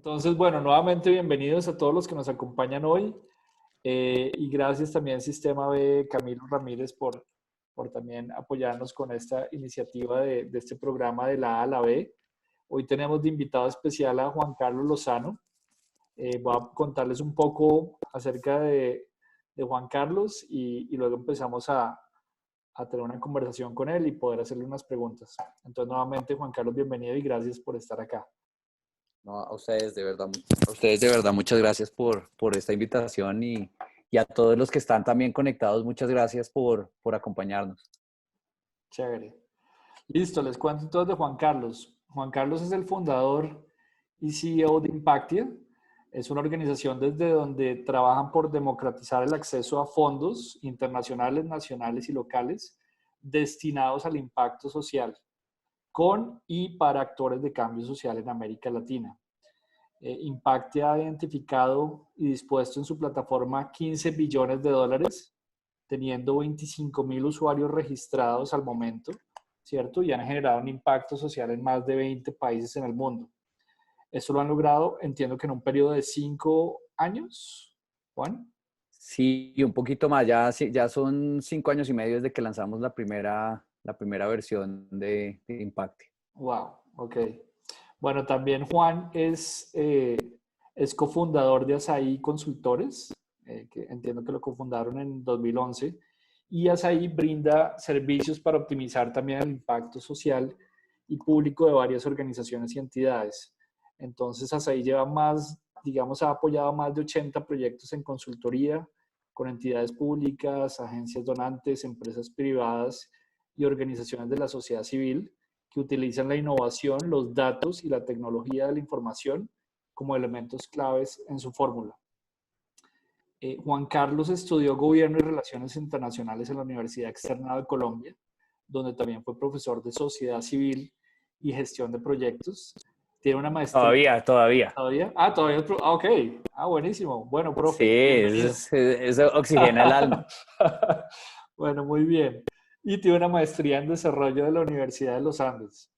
Entonces, bueno, nuevamente bienvenidos a todos los que nos acompañan hoy y gracias también Sistema B, Camilo Ramírez, por también apoyarnos con esta iniciativa de este programa de la A a la B. Hoy tenemos de invitado especial a Juan Carlos Lozano. Voy a contarles un poco acerca de Juan Carlos y luego empezamos a tener una conversación con él y poder hacerle unas preguntas. Entonces, nuevamente, Juan Carlos, bienvenido y gracias por estar acá. No, a ustedes de verdad, muchas gracias por esta invitación y a todos los que están también conectados, muchas gracias por acompañarnos. Chévere. Listo, les cuento entonces de Juan Carlos. Juan Carlos es el fundador y CEO de Impactia. Es una organización desde donde trabajan por democratizar el acceso a fondos internacionales, nacionales y locales destinados al impacto social con y para actores de cambio social en América Latina. Impactia ha identificado y dispuesto en su plataforma 15 billones de dólares, teniendo 25.000 usuarios registrados al momento, ¿cierto? Y han generado un impacto social en más de 20 países en el mundo. Eso lo han logrado, entiendo que en un periodo de 5 años, Juan. Sí, un poquito más, ya son 5 años y medio desde que lanzamos la primera versión de Impact. Wow, ok. Bueno, también Juan es cofundador de Asaí Consultores, que entiendo que lo cofundaron en 2011, y Asaí brinda servicios para optimizar también el impacto social y público de varias organizaciones y entidades. Entonces, Asaí lleva más, digamos, ha apoyado más de 80 proyectos en consultoría con entidades públicas, agencias donantes, empresas privadas y organizaciones de la sociedad civil que utilizan la innovación, los datos y la tecnología de la información como elementos claves en su fórmula. Juan Carlos estudió Gobierno y Relaciones Internacionales en la Universidad Externado de Colombia, donde también fue profesor de Sociedad Civil y Gestión de Proyectos. Tiene una maestría. Todavía. ¿Todavía? Todavía. Ok. Buenísimo. Bueno, Sí, profe, bienvenido. eso oxigena el alma. Bueno, muy bien. Y tiene una maestría en Desarrollo de la Universidad de los Andes.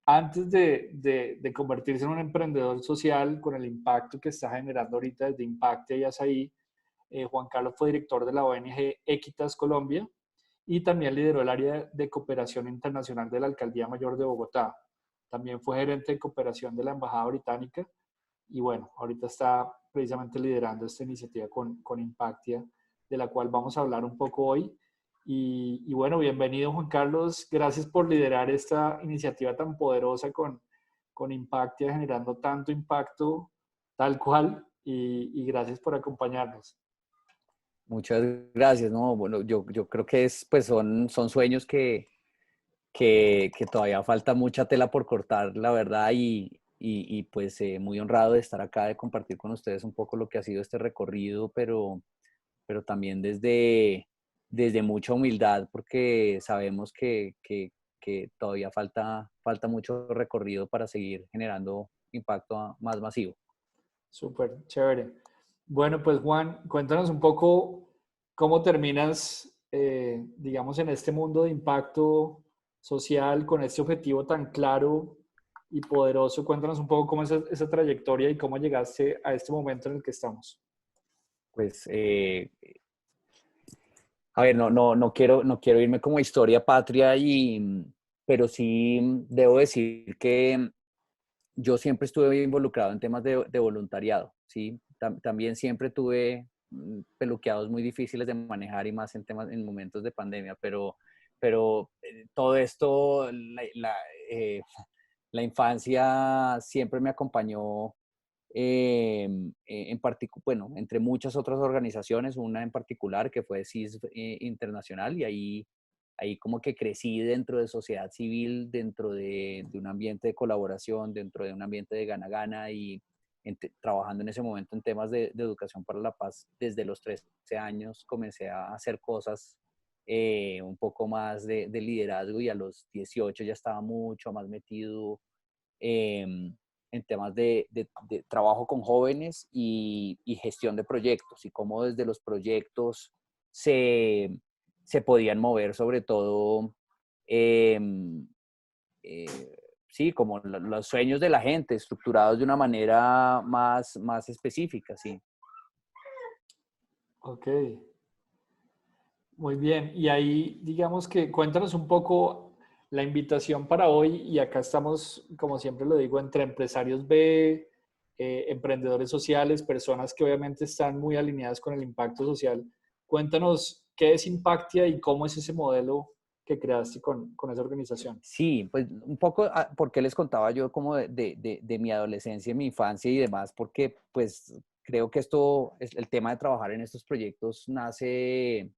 Antes de convertirse en un emprendedor social con el impacto que está generando ahorita desde Impacte y Asaí, Juan Carlos fue director de la ONG Equitas Colombia y también lideró el área de cooperación internacional de la Alcaldía Mayor de Bogotá. También fue gerente de cooperación de la Embajada Británica y bueno, ahorita está precisamente liderando esta iniciativa con Impactia, de la cual vamos a hablar un poco hoy. Y bueno, bienvenido Juan Carlos, gracias por liderar esta iniciativa tan poderosa con Impactia, generando tanto impacto tal cual y gracias por acompañarnos. Muchas gracias, ¿no? Bueno, yo creo que pues son sueños que todavía falta mucha tela por cortar, la verdad, y pues muy honrado de estar acá, de compartir con ustedes un poco lo que ha sido este recorrido, pero también desde mucha humildad, porque sabemos que todavía falta mucho recorrido para seguir generando impacto más masivo. Súper, chévere. Bueno, pues Juan, cuéntanos un poco cómo terminas, digamos, en este mundo de impacto social con este objetivo tan claro y poderoso. Cuéntanos un poco cómo es esa trayectoria y cómo llegaste a este momento en el que estamos. Pues, a ver, no quiero irme como historia patria, pero sí debo decir que yo siempre estuve involucrado en temas de voluntariado, ¿sí? También siempre tuve peluqueados muy difíciles de manejar y más en momentos de pandemia, pero todo esto, eh, la infancia siempre me acompañó bueno, entre muchas otras organizaciones, una en particular que fue CIS Internacional, y ahí como que crecí dentro de sociedad civil, dentro de un ambiente de colaboración, dentro de un ambiente de gana-gana y trabajando en ese momento en temas de educación para la paz. Desde los 13 años comencé a hacer cosas un poco más de liderazgo, y a los 18 ya estaba mucho más metido en temas de trabajo con jóvenes y gestión de proyectos, y cómo desde los proyectos se podían mover sobre todo eh, eh, sí, como los sueños de la gente, estructurados de una manera más específica, sí. Ok, muy bien. Y ahí, digamos que cuéntanos un poco la invitación para hoy. Y acá estamos, como siempre lo digo, entre empresarios B, emprendedores sociales, personas que obviamente están muy alineadas con el impacto social. Cuéntanos qué es Impactia y cómo es ese modelo que creaste con esa organización. Sí, pues un poco, porque les contaba yo como de mi adolescencia, mi infancia y demás, porque pues creo que esto, es el tema de trabajar en estos proyectos nace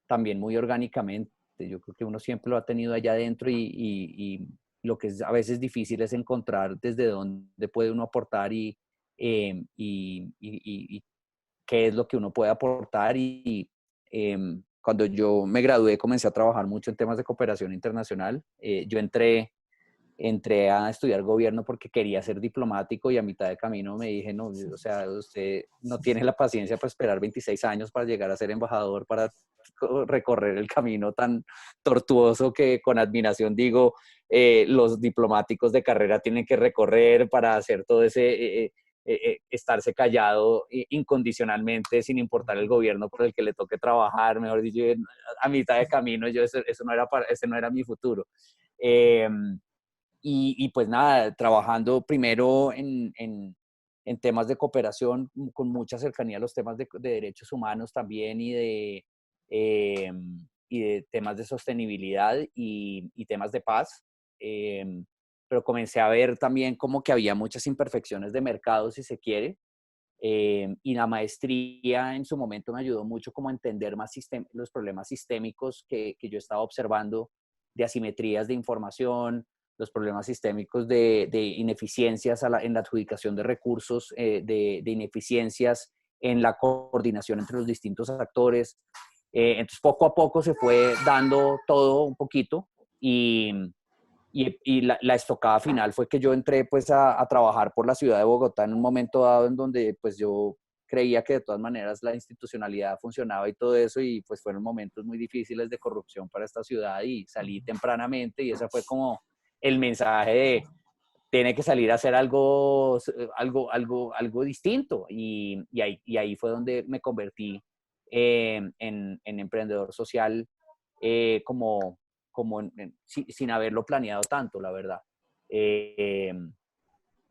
también muy orgánicamente. Yo creo que uno siempre lo ha tenido allá adentro y lo que es a veces difícil es encontrar desde dónde puede uno aportar y qué es lo que uno puede aportar. Cuando yo me gradué comencé a trabajar mucho en temas de cooperación internacional. Yo entré a estudiar gobierno porque quería ser diplomático y a mitad de camino me dije, no, o sea, usted no tiene la paciencia para esperar 26 años para llegar a ser embajador, para recorrer el camino tan tortuoso que con admiración digo, los diplomáticos de carrera tienen que recorrer para hacer todo ese... estarse callado incondicionalmente sin importar el gobierno por el que le toque trabajar, mejor dicho, a mitad de camino, yo eso no era ese no era mi futuro. Eh, y pues nada, trabajando primero en temas de cooperación con mucha cercanía a los temas de derechos humanos también eh, y de temas de sostenibilidad y temas de paz. Pero comencé a ver también como que había muchas imperfecciones de mercado, si se quiere. Y la maestría en su momento me ayudó mucho como a entender más los problemas sistémicos que yo estaba observando de asimetrías de información, los problemas sistémicos de ineficiencias en la adjudicación de recursos, de ineficiencias en la coordinación entre los distintos actores. Entonces, poco a poco se fue dando todo un poquito y la estocada final fue que yo entré pues a trabajar por la ciudad de Bogotá en un momento dado en donde pues yo creía que de todas maneras la institucionalidad funcionaba y todo eso y pues fueron momentos muy difíciles de corrupción para esta ciudad y salí tempranamente y ese fue como el mensaje de tiene que salir a hacer algo distinto y ahí fue donde me convertí en emprendedor social como sin haberlo planeado tanto, la verdad. Eh,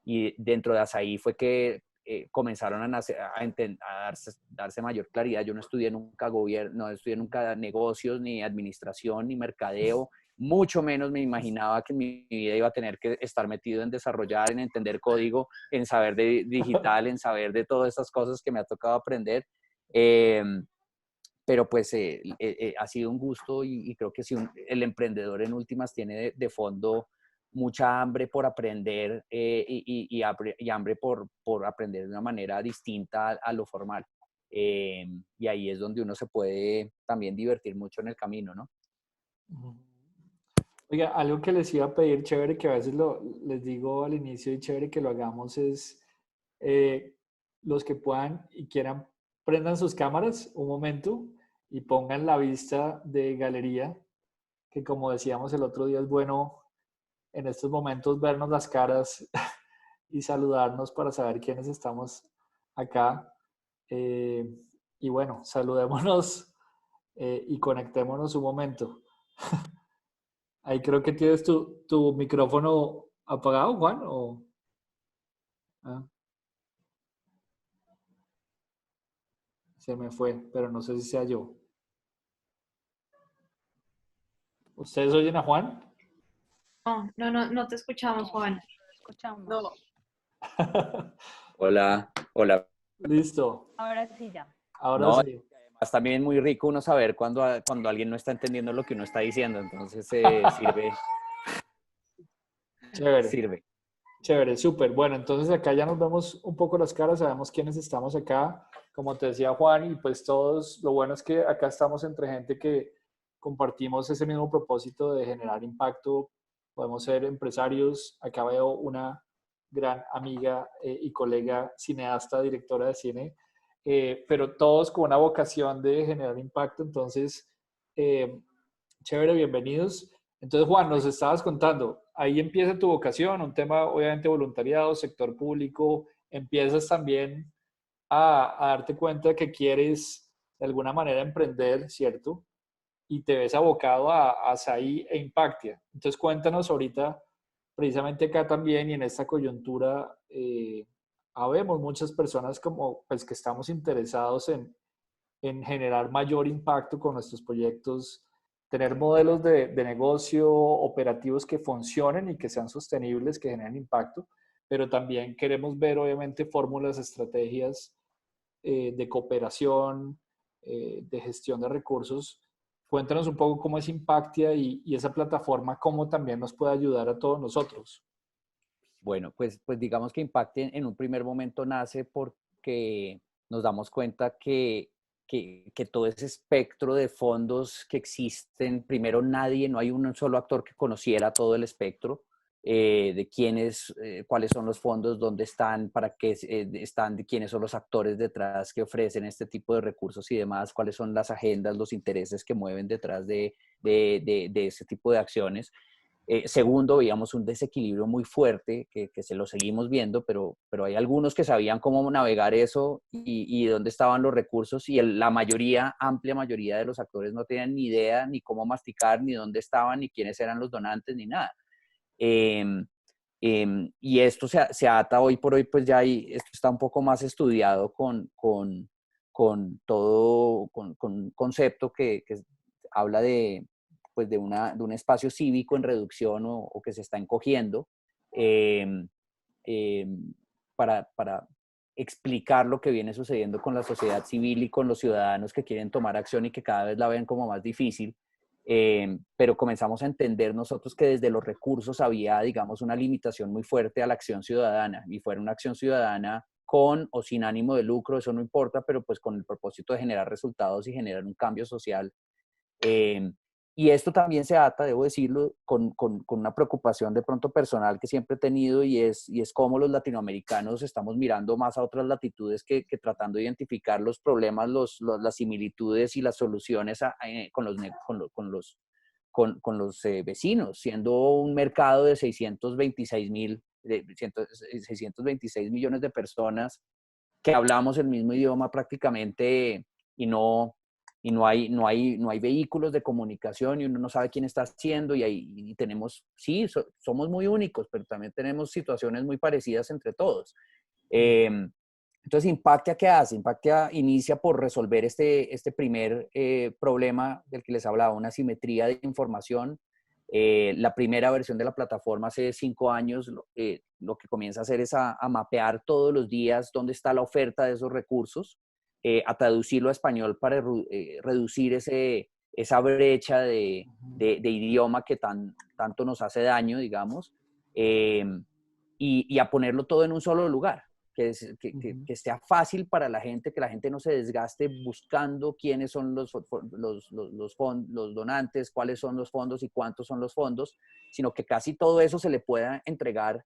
y dentro de Asaí fue que comenzaron a, nacer, a darse mayor claridad. Yo no estudié nunca gobierno, no estudié nunca negocios, ni administración, ni mercadeo. Mucho menos me imaginaba que mi vida iba a tener que estar metido en desarrollar, en entender código, en saber de digital, en saber de todas estas cosas que me ha tocado aprender. Eh, pero pues ha sido un gusto y creo que si el emprendedor en últimas tiene de fondo mucha hambre por aprender y hambre por aprender de una manera distinta a lo formal. Y ahí es donde uno se puede también divertir mucho en el camino, ¿no? Oiga, algo que les iba a pedir, chévere, que a veces les digo al inicio y chévere que lo hagamos es eh, los que puedan y quieran, prendan sus cámaras un momento y pongan la vista de galería, que como decíamos el otro día es bueno en estos momentos vernos las caras y saludarnos para saber quiénes estamos acá. Eh, y bueno, saludémonos y conectémonos un momento. Ahí creo que tienes tu micrófono apagado, Juan, o... ah, se me fue, pero no sé si sea yo. ¿Ustedes oyen a Juan? No te escuchamos, Juan. Escuchamos. No. Hola, hola. Listo, Ahora sí ya. ahora No, sí. además también muy rico uno saber cuando alguien no está entendiendo lo que uno está diciendo, entonces sirve, Chévere, sirve. chévere, súper. Bueno, entonces acá ya nos vemos un poco las caras, sabemos quiénes estamos acá. Como te decía Juan, y pues todos, lo bueno es que acá estamos entre gente que compartimos ese mismo propósito de generar impacto. Podemos ser empresarios. Acá veo una gran amiga y colega cineasta, directora de cine, pero todos con una vocación de generar impacto. Entonces, chévere, bienvenidos. Entonces, Juan, nos estabas contando, ahí empieza tu vocación, un tema obviamente voluntariado, sector público, empiezas también a darte cuenta de que quieres de alguna manera emprender, ¿cierto? Y te ves abocado a SAI e Impactia. Entonces cuéntanos ahorita, precisamente acá también y en esta coyuntura, habemos muchas personas como pues que estamos interesados en generar mayor impacto con nuestros proyectos, tener modelos de negocio operativos que funcionen y que sean sostenibles, que generen impacto, pero también queremos ver obviamente fórmulas, estrategias de cooperación, de gestión de recursos. Cuéntanos un poco cómo es Impactia y esa plataforma, cómo también nos puede ayudar a todos nosotros. Bueno, pues digamos que Impacte en un primer momento nace porque nos damos cuenta que todo ese espectro de fondos que existen, primero no hay un solo actor que conociera todo el espectro de quiénes, cuáles son los fondos, dónde están, para qué están, de quiénes son los actores detrás que ofrecen este tipo de recursos y demás, cuáles son las agendas, los intereses que mueven detrás de ese tipo de acciones. Segundo, veíamos un desequilibrio muy fuerte que se lo seguimos viendo, pero hay algunos que sabían cómo navegar eso y dónde estaban los recursos y la mayoría, amplia mayoría de los actores no tenían ni idea ni cómo masticar, ni dónde estaban, ni quiénes eran los donantes, ni nada. Y esto se ata hoy por hoy, pues esto está un poco más estudiado con todo, con un concepto que habla pues de un espacio cívico en reducción o que se está encogiendo eh, eh, para explicar lo que viene sucediendo con la sociedad civil y con los ciudadanos que quieren tomar acción y que cada vez la ven como más difícil. Pero comenzamos a entender nosotros que desde los recursos había, digamos, una limitación muy fuerte a la acción ciudadana y fuera una acción ciudadana con o sin ánimo de lucro, eso no importa, pero pues con el propósito de generar resultados y generar un cambio social. Eh, y esto también se ata, debo decirlo, con una preocupación de pronto personal que siempre he tenido y es cómo los latinoamericanos estamos mirando más a otras latitudes que tratando de identificar los problemas, las similitudes y las soluciones con los vecinos, siendo un mercado de 626 millones de personas que hablamos el mismo idioma prácticamente y no hay vehículos de comunicación y uno no sabe quién está haciendo y tenemos, sí, somos muy únicos, pero también tenemos situaciones muy parecidas entre todos. Entonces, Impactia, ¿qué hace? Impactia inicia por resolver este primer problema del que les hablaba, una asimetría de información. La primera versión de la plataforma hace 5 años lo que comienza a hacer es a mapear todos los días dónde está la oferta de esos recursos, a traducirlo a español para reducir esa brecha de idioma que tanto nos hace daño, digamos, y a ponerlo todo en un solo lugar. Que sea fácil para la gente, que la gente no se desgaste buscando quiénes son los donantes, cuáles son los fondos y cuántos son los fondos, sino que casi todo eso se le pueda entregar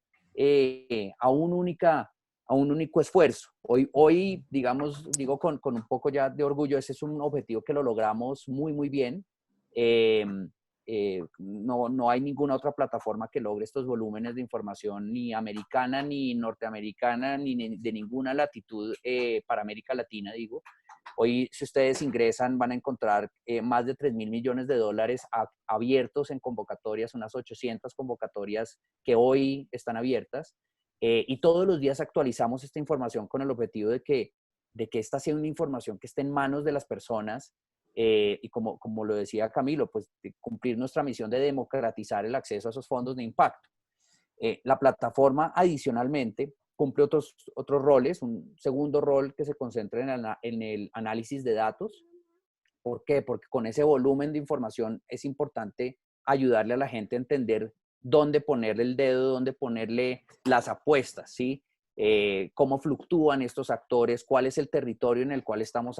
a un único esfuerzo. Hoy digo con un poco ya de orgullo, ese es un objetivo que lo logramos muy, muy bien. No hay ninguna otra plataforma que logre estos volúmenes de información, ni americana, ni norteamericana, ni de ninguna latitud para América Latina, digo. Hoy, si ustedes ingresan, van a encontrar más de 3.000 millones de dólares abiertos en convocatorias, unas 800 convocatorias que hoy están abiertas. Y todos los días actualizamos esta información con el objetivo de que esta sea una información que esté en manos de las personas y como lo decía Camilo, pues de cumplir nuestra misión de democratizar el acceso a esos fondos de impacto. La plataforma adicionalmente cumple otros roles, un segundo rol que se concentra en el análisis de datos. ¿Por qué? Porque con ese volumen de información es importante ayudarle a la gente a entender dónde ponerle el dedo, dónde ponerle las apuestas, ¿sí? Cómo fluctúan estos actores, cuál es el territorio en el cual estamos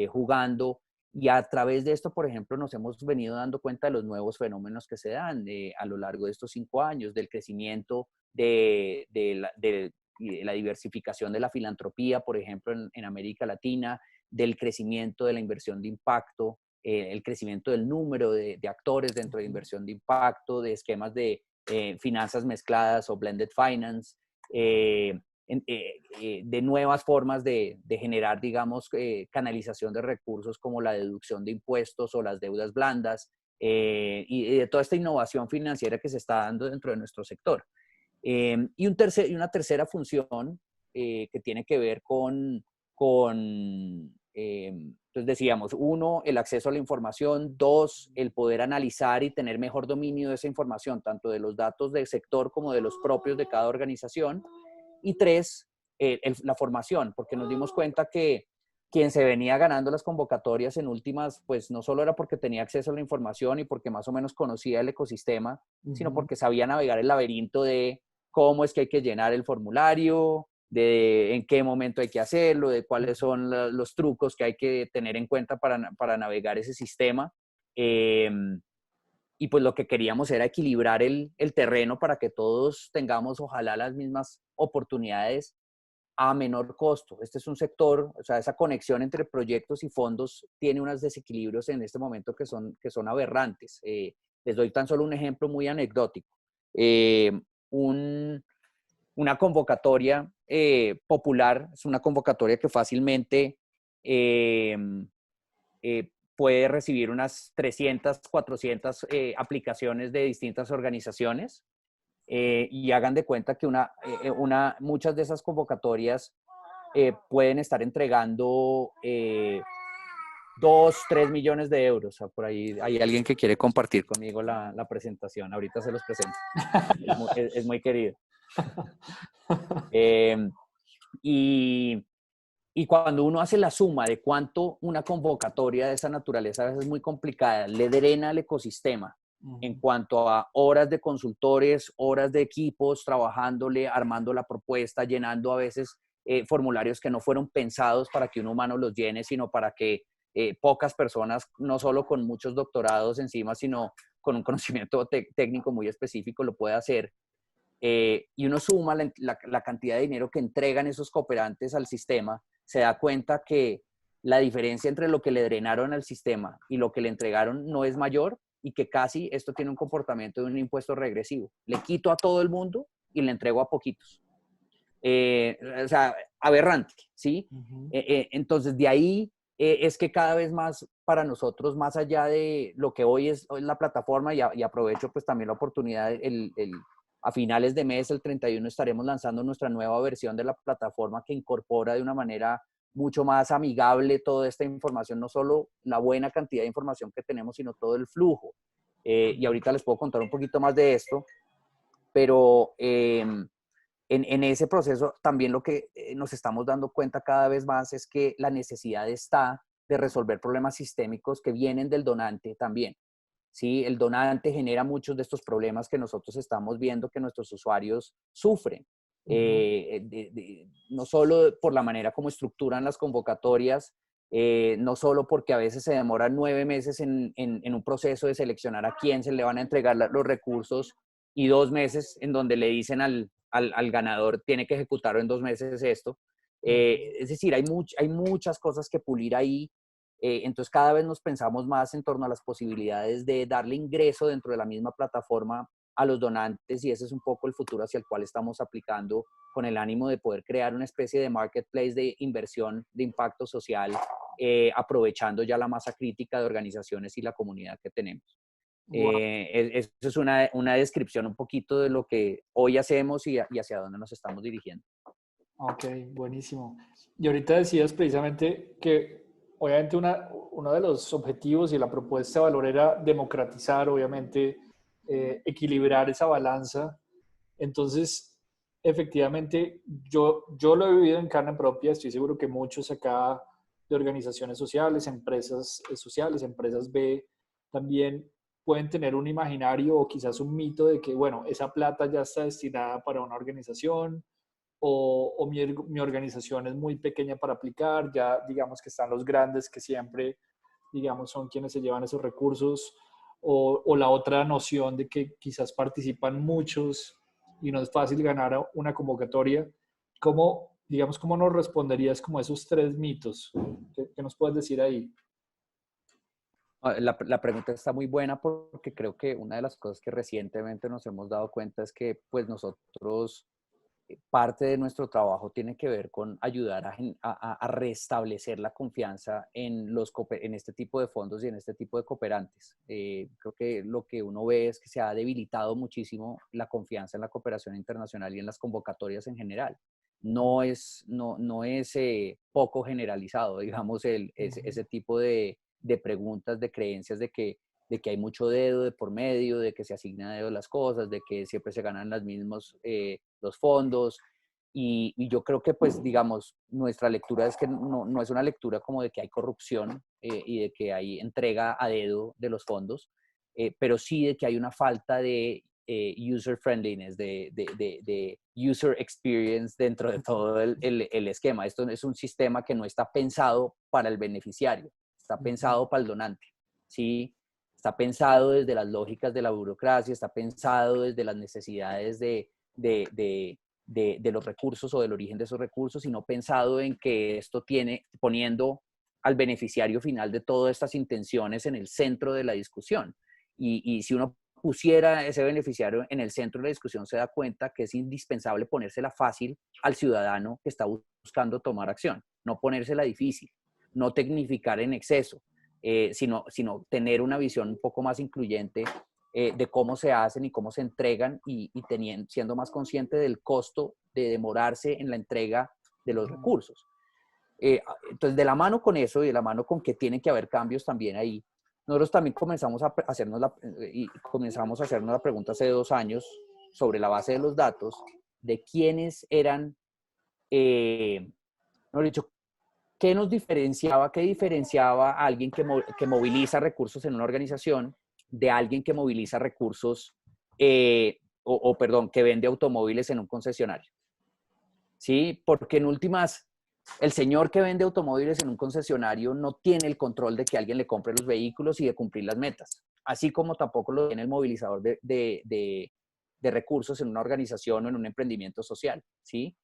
jugando. Y a través de esto, por ejemplo, nos hemos venido dando cuenta de los nuevos fenómenos que se dan a lo largo de estos 5 años, del crecimiento de la diversificación de la filantropía, por ejemplo, en América Latina, del crecimiento de la inversión de impacto, el crecimiento del número de actores dentro de inversión de impacto, de esquemas de finanzas mezcladas o blended finance, de nuevas formas de generar, digamos, canalización de recursos como la deducción de impuestos o las deudas blandas, y de toda esta innovación financiera que se está dando dentro de nuestro sector. Y una tercera función que tiene que ver entonces decíamos, uno, el acceso a la información; dos, el poder analizar y tener mejor dominio de esa información, tanto de los datos del sector como de los propios de cada organización; y tres, la formación, porque nos dimos cuenta que quien se venía ganando las convocatorias en últimas, pues no solo era porque tenía acceso a la información y porque más o menos conocía el ecosistema, sino porque sabía navegar el laberinto de cómo es que hay que llenar el formulario, de en qué momento hay que hacerlo, de cuáles son los trucos que hay que tener en cuenta para navegar ese sistema. Y pues lo que queríamos era equilibrar el terreno para que todos tengamos ojalá las mismas oportunidades a menor costo. Este es un sector, o sea, esa conexión entre proyectos y fondos tiene unos desequilibrios en este momento que son aberrantes. Les doy tan solo un ejemplo muy anecdótico. Una convocatoria popular es una convocatoria que fácilmente puede recibir unas 300, 400 aplicaciones de distintas organizaciones. Y hagan de cuenta que muchas de esas convocatorias pueden estar entregando 2, 3 millones de euros. O sea, por ahí hay alguien que quiere compartir conmigo la presentación. Ahorita se los presento. Es muy querido. Y cuando uno hace la suma de cuánto una convocatoria de esa naturaleza, a veces es muy complicada, le drena al ecosistema en cuanto a horas de consultores, horas de equipos trabajándole, armando la propuesta, llenando a veces formularios que no fueron pensados para que un humano los llene, sino para que pocas personas, no solo con muchos doctorados encima, sino con un conocimiento técnico muy específico, lo pueda hacer. Y uno suma la cantidad de dinero que entregan esos cooperantes al sistema, se da cuenta que la diferencia entre lo que le drenaron al sistema y lo que le entregaron no es mayor, y que casi esto tiene un comportamiento de un impuesto regresivo. Le quito a todo el mundo y le entrego a poquitos. O sea, aberrante, ¿sí? Entonces, de ahí es que cada vez más para nosotros, más allá de lo que hoy es la plataforma, y aprovecho pues también la oportunidad, a finales de mes, el 31, estaremos lanzando nuestra nueva versión de la plataforma que incorpora de una manera mucho más amigable toda esta información, no solo la buena cantidad de información que tenemos, sino todo el flujo. Y ahorita les puedo contar un poquito más de esto, pero en ese proceso también lo que nos estamos dando cuenta cada vez más es que la necesidad está de resolver problemas sistémicos que vienen del donante también. ¿Sí? El donante genera muchos de estos problemas que nosotros estamos viendo que nuestros usuarios sufren. No solo por la manera como estructuran las convocatorias, no solo porque a veces se demoran 9 meses en un proceso de seleccionar a quién se le van a entregar los recursos, y 2 meses en donde le dicen al ganador tiene que ejecutarlo en 2 meses esto. Es decir, hay muchas cosas que pulir ahí. Entonces cada vez nos pensamos más en torno a las posibilidades de darle ingreso dentro de la misma plataforma a los donantes, y ese es un poco el futuro hacia el cual estamos aplicando, con el ánimo de poder crear una especie de marketplace de inversión de impacto social, aprovechando ya la masa crítica de organizaciones y la comunidad que tenemos. Wow. Eso es una descripción un poquito de lo que hoy hacemos y hacia dónde nos estamos dirigiendo. Ok, buenísimo. Y ahorita decías precisamente que obviamente uno de los objetivos y la propuesta de valor era democratizar, obviamente, equilibrar esa balanza. Entonces, efectivamente, yo lo he vivido en carne propia. Estoy seguro que muchos acá de organizaciones sociales, empresas sociales, empresas B, también pueden tener un imaginario o quizás un mito de que, bueno, esa plata ya está destinada para una organización, o mi organización es muy pequeña para aplicar, ya digamos que están los grandes que siempre, digamos, son quienes se llevan esos recursos, o la otra noción de que quizás participan muchos y no es fácil ganar una convocatoria. ¿Cómo, digamos, cómo nos responderías como esos 3 mitos? ¿Qué nos puedes decir ahí? La pregunta está muy buena porque creo que una de las cosas que recientemente nos hemos dado cuenta es que pues nosotros, parte de nuestro trabajo tiene que ver con ayudar a restablecer la confianza en este tipo de fondos y en este tipo de cooperantes. Creo que lo que uno ve es que se ha debilitado muchísimo la confianza en la cooperación internacional y en las convocatorias en general. No es poco generalizado, digamos, ese tipo de preguntas, de creencias de que hay mucho dedo de por medio, de que se asigna a dedo las cosas, de que siempre se ganan los mismos los fondos. Y yo creo que, pues, digamos, nuestra lectura es que no es una lectura como de que hay corrupción y de que hay entrega a dedo de los fondos, pero sí de que hay una falta de user friendliness, de user experience dentro de todo el esquema. Esto es un sistema que no está pensado para el beneficiario, está pensado para el donante, ¿sí? Está pensado desde las lógicas de la burocracia, está pensado desde las necesidades de los recursos o del origen de esos recursos, sino pensado en que esto tiene, poniendo al beneficiario final de todas estas intenciones en el centro de la discusión. Y si uno pusiera ese beneficiario en el centro de la discusión, se da cuenta que es indispensable ponérsela fácil al ciudadano que está buscando tomar acción, no ponérsela difícil, no tecnificar en exceso, sino tener una visión un poco más incluyente de cómo se hacen y cómo se entregan y siendo más consciente del costo de demorarse en la entrega de los recursos. Entonces, de la mano con eso y de la mano con que tienen que haber cambios también ahí, nosotros también comenzamos a hacernos la pregunta hace 2 años sobre la base de los datos de quiénes eran, mejor dicho, qué nos diferenciaba, qué diferenciaba a alguien que moviliza recursos en una organización de alguien que moviliza recursos, perdón, que vende automóviles en un concesionario. ¿Sí? Porque en últimas, el señor que vende automóviles en un concesionario no tiene el control de que alguien le compre los vehículos y de cumplir las metas, así como tampoco lo tiene el movilizador de recursos en una organización o en un emprendimiento social, ¿sí?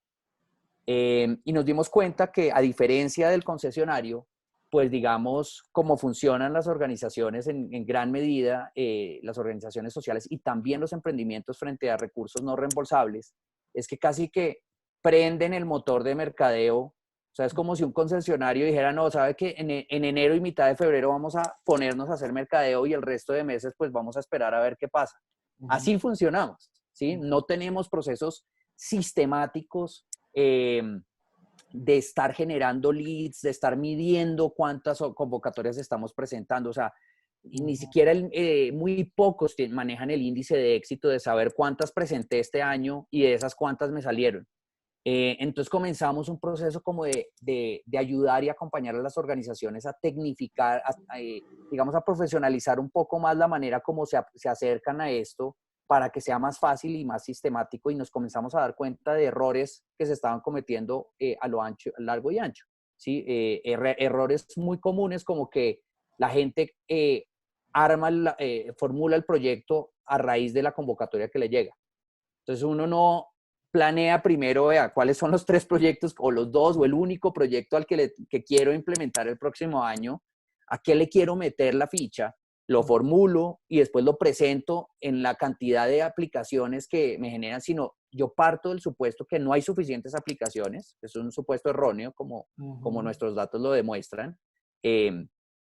Y nos dimos cuenta que, a diferencia del concesionario, pues digamos, cómo funcionan las organizaciones en gran medida, las organizaciones sociales y también los emprendimientos frente a recursos no reembolsables, es que casi que prenden el motor de mercadeo. O sea, es como si un concesionario dijera, no, sabe que en enero y mitad de febrero vamos a ponernos a hacer mercadeo y el resto de meses pues vamos a esperar a ver qué pasa. Así funcionamos, ¿sí? No tenemos procesos sistemáticos de estar generando leads, de estar midiendo cuántas convocatorias estamos presentando. O sea, ni siquiera muy pocos manejan el índice de éxito de saber cuántas presenté este año y de esas cuántas me salieron. Entonces comenzamos un proceso como de ayudar y acompañar a las organizaciones a tecnificar, digamos, a profesionalizar un poco más la manera como se acercan a esto para que sea más fácil y más sistemático, y nos comenzamos a dar cuenta de errores que se estaban cometiendo a lo largo y ancho. ¿Sí? Errores muy comunes como que la gente formula el proyecto a raíz de la convocatoria que le llega. Entonces uno no planea primero, cuáles son los 3 proyectos o los 2 o el único proyecto al que quiero implementar el próximo año, a qué le quiero meter la ficha, lo formulo y después lo presento en la cantidad de aplicaciones que me generan, sino yo parto del supuesto que no hay suficientes aplicaciones, es un supuesto erróneo como nuestros datos lo demuestran.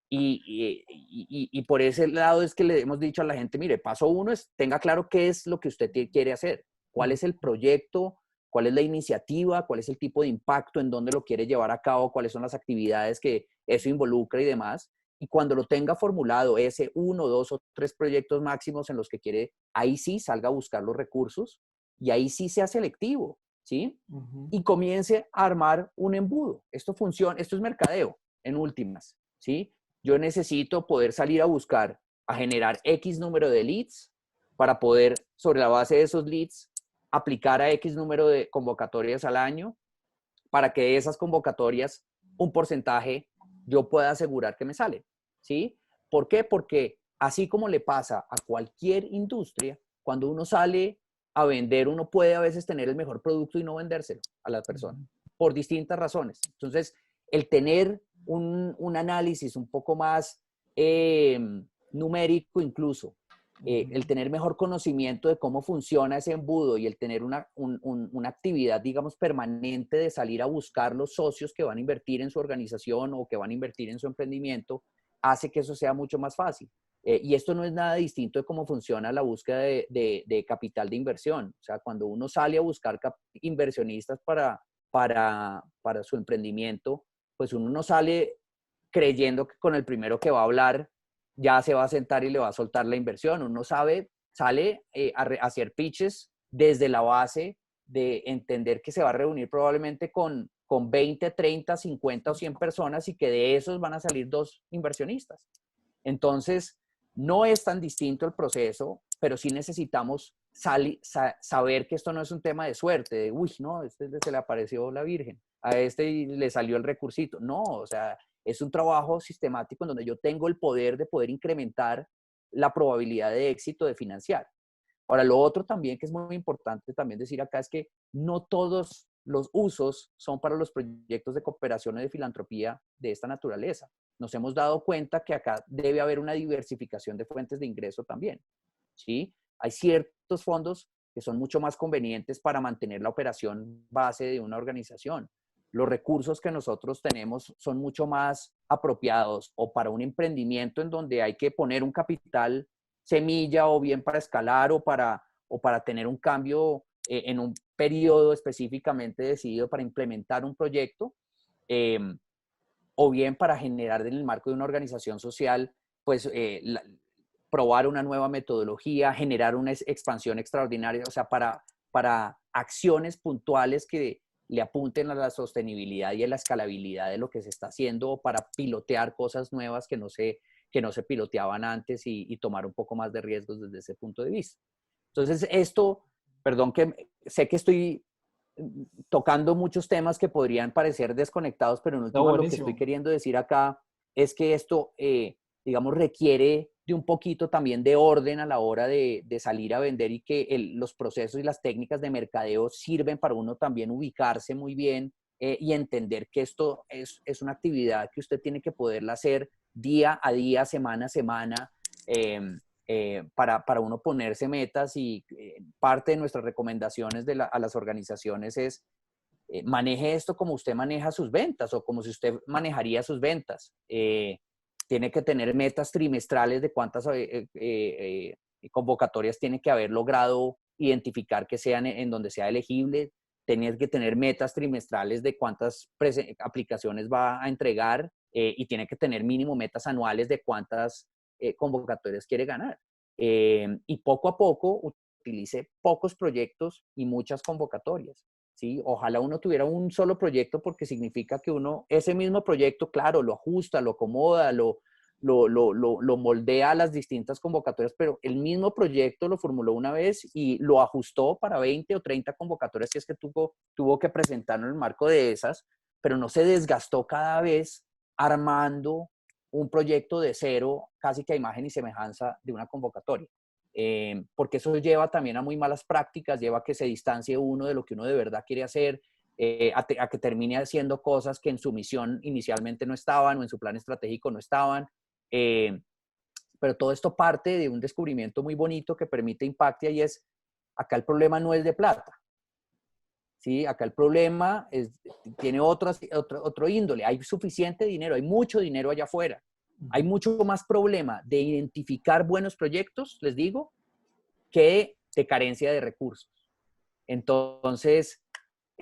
Y por ese lado es que le hemos dicho a la gente, mire, paso 1 es tenga claro qué es lo que usted quiere hacer, cuál es el proyecto, cuál es la iniciativa, cuál es el tipo de impacto, en dónde lo quiere llevar a cabo, cuáles son las actividades que eso involucra y demás. Y cuando lo tenga formulado, ese 1, 2 o 3 proyectos máximos en los que quiere, ahí sí salga a buscar los recursos y ahí sí sea selectivo, ¿sí? Y comience a armar un embudo. Esto funciona, esto es mercadeo, en últimas, ¿sí? Yo necesito poder salir a buscar, a generar X número de leads para poder, sobre la base de esos leads, aplicar a X número de convocatorias al año, para que de esas convocatorias, un porcentaje yo pueda asegurar que me sale, ¿sí? ¿Por qué? Porque así como le pasa a cualquier industria, cuando uno sale a vender, uno puede a veces tener el mejor producto y no vendérselo a la persona, por distintas razones. Entonces, el tener un análisis un poco más numérico incluso. El tener mejor conocimiento de cómo funciona ese embudo y el tener una actividad, digamos, permanente de salir a buscar los socios que van a invertir en su organización o que van a invertir en su emprendimiento, hace que eso sea mucho más fácil. Y esto no es nada distinto de cómo funciona la búsqueda de capital de inversión. O sea, cuando uno sale a buscar inversionistas para su emprendimiento, pues uno no sale creyendo que con el primero que va a hablar ya se va a sentar y le va a soltar la inversión. Uno sale a hacer pitches desde la base de entender que se va a reunir probablemente con 20, 30, 50 o 100 personas y que de esos van a salir 2 inversionistas. Entonces, no es tan distinto el proceso, pero sí necesitamos saber que esto no es un tema de suerte, de, uy, no, se le apareció la Virgen, a este le salió el recursito. No, o sea, es un trabajo sistemático en donde yo tengo el poder de poder incrementar la probabilidad de éxito de financiar. Ahora, lo otro también que es muy importante también decir acá es que no todos los usos son para los proyectos de cooperación o de filantropía de esta naturaleza. Nos hemos dado cuenta que acá debe haber una diversificación de fuentes de ingreso también, ¿sí? Hay ciertos fondos que son mucho más convenientes para mantener la operación base de una organización. Los recursos que nosotros tenemos son mucho más apropiados o para un emprendimiento en donde hay que poner un capital semilla o bien para escalar o para tener un cambio en un periodo específicamente decidido para implementar un proyecto, eh, o bien para generar en el marco de una organización social, pues probar una nueva metodología, generar una expansión extraordinaria, o sea, para acciones puntuales que le apunten a la sostenibilidad y a la escalabilidad de lo que se está haciendo o para pilotear cosas nuevas que no se piloteaban antes y tomar un poco más de riesgos desde ese punto de vista. Entonces, esto, perdón que sé que estoy tocando muchos temas que podrían parecer desconectados, pero en No, última lo que estoy buenísimo. queriendo decir acá es que esto, digamos, requiere de un poquito también de orden a la hora de salir a vender y que los procesos y las técnicas de mercadeo sirven para uno también ubicarse muy bien y entender que esto es una actividad que usted tiene que poderla hacer día a día, semana a semana, para uno ponerse metas y parte de nuestras recomendaciones a las organizaciones es maneje esto como usted maneja sus ventas o como si usted manejaría sus ventas. Tiene que tener metas trimestrales de cuántas convocatorias tiene que haber logrado identificar que sean en donde sea elegible. Tiene que tener metas trimestrales de cuántas aplicaciones va a entregar y tiene que tener mínimo metas anuales de cuántas convocatorias quiere ganar. Y poco a poco utilice pocos proyectos y muchas convocatorias. ¿Sí? Ojalá uno tuviera un solo proyecto porque significa que uno, ese mismo proyecto, claro, lo ajusta, lo acomoda, lo moldea a las distintas convocatorias, pero el mismo proyecto lo formuló una vez y lo ajustó para 20 o 30 convocatorias que es que tuvo que presentar en el marco de esas, pero no se desgastó cada vez armando un proyecto de cero, casi que a imagen y semejanza de una convocatoria. Porque eso lleva también a muy malas prácticas, lleva a que se distancie uno de lo que uno de verdad quiere hacer, a que termine haciendo cosas que en su misión inicialmente no estaban o en su plan estratégico no estaban. Pero todo esto parte de un descubrimiento muy bonito que permite Impactia y es, acá el problema no es de plata. ¿Sí? Acá el problema tiene otro índole. Hay suficiente dinero, hay mucho dinero allá afuera. Hay mucho más problema de identificar buenos proyectos, les digo, que de carencia de recursos. Entonces,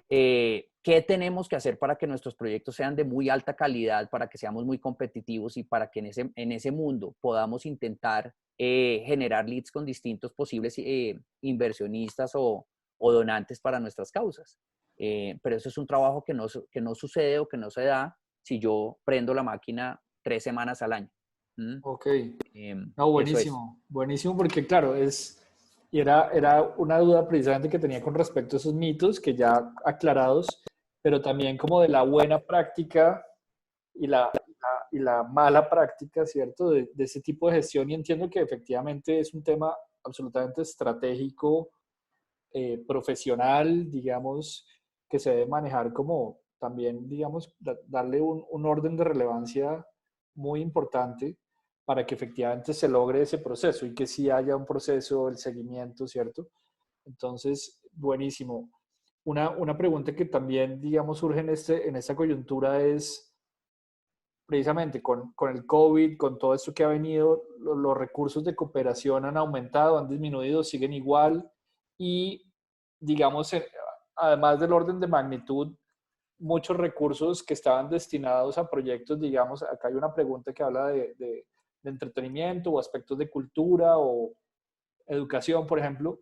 ¿qué tenemos que hacer para que nuestros proyectos sean de muy alta calidad, para que seamos muy competitivos y para que en ese mundo podamos intentar generar leads con distintos posibles inversionistas o donantes para nuestras causas? Pero eso es un trabajo que no sucede o que no se da si yo prendo la máquina 3 semanas al año. ¿Mm? Ok. No, Eso es. buenísimo. Buenísimo porque, claro, y era una duda precisamente que tenía con respecto a esos mitos que ya aclarados, pero también como de la buena práctica y la mala práctica, ¿cierto? De ese tipo de gestión. Y entiendo que efectivamente es un tema absolutamente estratégico, profesional, digamos, que se debe manejar como también, digamos, darle un orden de relevancia muy importante, para que efectivamente se logre ese proceso y que sí haya un proceso, el seguimiento, ¿cierto? Entonces, buenísimo. Una pregunta que también, digamos, surge en esta coyuntura es, precisamente con el COVID, con todo esto que ha venido, los recursos de cooperación han aumentado, han disminuido, siguen igual y, digamos, además del orden de magnitud, muchos recursos que estaban destinados a proyectos, digamos, acá hay una pregunta que habla de entretenimiento o aspectos de cultura o educación, por ejemplo,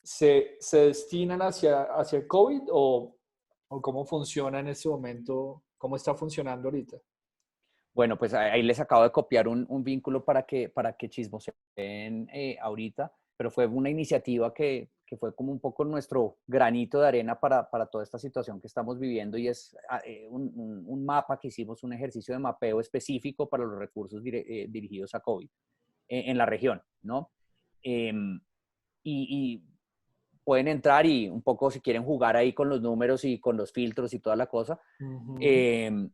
se destinan hacia el COVID o cómo funciona en este momento, cómo está funcionando ahorita? Bueno, pues ahí les acabo de copiar un vínculo para que chismoseen ahorita, pero fue una iniciativa que fue como un poco nuestro granito de arena para toda esta situación que estamos viviendo y es un mapa que hicimos, un ejercicio de mapeo específico para los recursos dirigidos a COVID en la región, ¿no? Em, y pueden entrar y un poco si quieren jugar ahí con los números y con los filtros y toda la cosa. Ujú. Eh,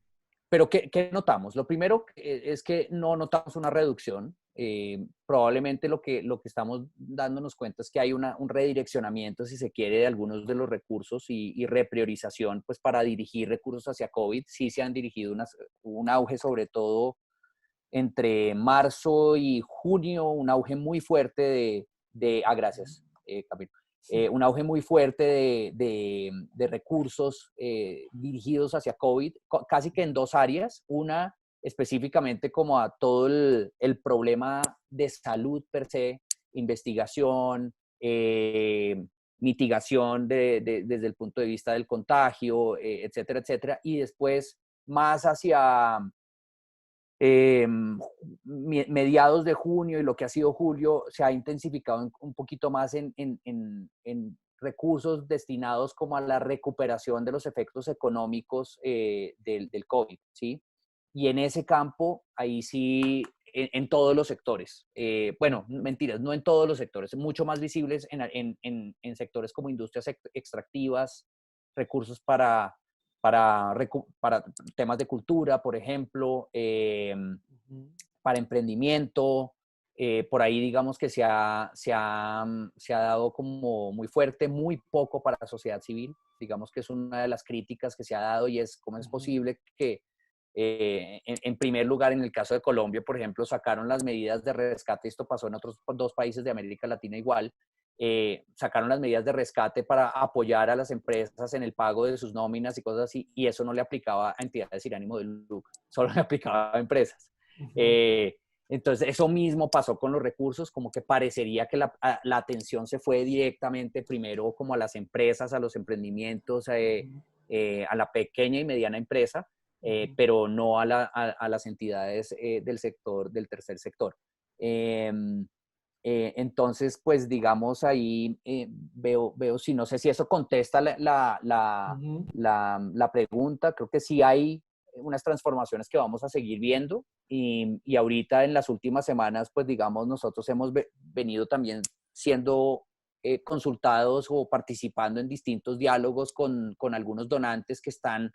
pero ¿qué notamos? Lo primero es que no notamos una reducción. Probablemente lo que estamos dándonos cuenta es que hay un redireccionamiento, si se quiere, de algunos de los recursos y repriorización pues, para dirigir recursos hacia COVID. Sí se han dirigido un auge sobre todo entre marzo y junio, un auge muy fuerte gracias, Camilo. Un auge muy fuerte de recursos dirigidos hacia COVID, casi que en dos áreas. Una, específicamente como a todo el problema de salud per se, investigación, mitigación desde el punto de vista del contagio, etcétera, etcétera. Y después más hacia eh, mediados de junio y lo que ha sido julio se ha intensificado un poquito más en recursos destinados como a la recuperación de los efectos económicos del COVID, ¿sí? Y en ese campo, ahí sí, en todos los sectores. Bueno, mentiras, no en todos los sectores, mucho más visibles en sectores como industrias extractivas, recursos para temas de cultura, por ejemplo, Ujú. para emprendimiento. Por ahí digamos que se ha dado como muy fuerte, muy poco para la sociedad civil. Digamos que es una de las críticas que se ha dado y es cómo es Ujú. posible que, en primer lugar, en el caso de Colombia, por ejemplo, sacaron las medidas de rescate, esto pasó en otros dos países de América Latina igual, sacaron las medidas de rescate para apoyar a las empresas en el pago de sus nóminas y cosas así, y eso no le aplicaba a entidades sin ánimo de lucro, solo le aplicaba a empresas. Ujú. Eh, entonces, eso mismo pasó con los recursos, como que parecería que la atención se fue directamente primero como a las empresas, a los emprendimientos, Ujú. a la pequeña y mediana empresa, Ujú. pero no a las entidades del sector, del tercer sector. Eh, entonces, pues digamos ahí veo, sí, no sé si eso contesta Ujú. la pregunta. Creo que sí hay unas transformaciones que vamos a seguir viendo y ahorita en las últimas semanas, pues digamos, nosotros hemos venido también siendo consultados o participando en distintos diálogos con algunos donantes que están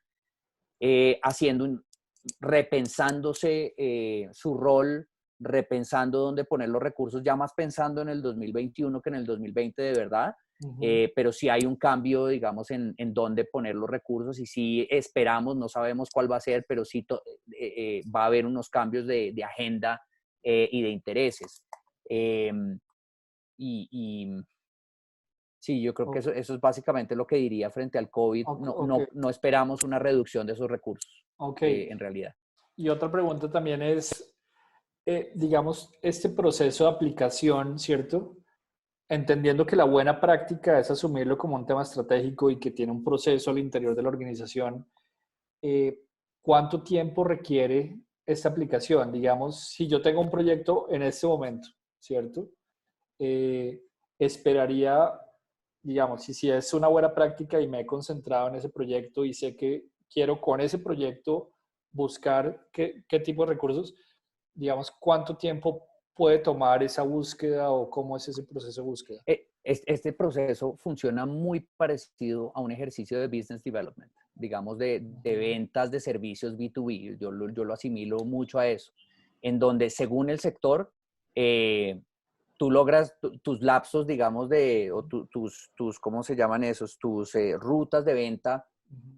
repensándose su rol, repensando dónde poner los recursos, ya más pensando en el 2021 que en el 2020 de verdad, Ujú. pero sí hay un cambio, digamos, en dónde poner los recursos y sí esperamos, no sabemos cuál va a ser, pero sí va a haber unos cambios de agenda y de intereses. Eh, y sí, yo creo que O- eso es básicamente lo que diría frente al COVID. Ok, No esperamos una reducción de esos recursos, ok. en realidad. Y otra pregunta también es, digamos, este proceso de aplicación, ¿cierto? Entendiendo que la buena práctica es asumirlo como un tema estratégico y que tiene un proceso al interior de la organización, eh, ¿cuánto tiempo requiere esta aplicación? Digamos, si yo tengo un proyecto en este momento, ¿cierto? Eh, esperaría, digamos, si es una buena práctica y me he concentrado en ese proyecto y sé que quiero con ese proyecto buscar qué tipo de recursos, digamos, ¿cuánto tiempo puede tomar esa búsqueda o cómo es ese proceso de búsqueda? Este proceso funciona muy parecido a un ejercicio de business development, digamos, de Ujú. ventas de servicios B2B. Yo lo asimilo mucho a eso. en donde según el sector, tú logras tus lapsos, digamos, o tus, ¿cómo se llaman esos? Tus rutas de venta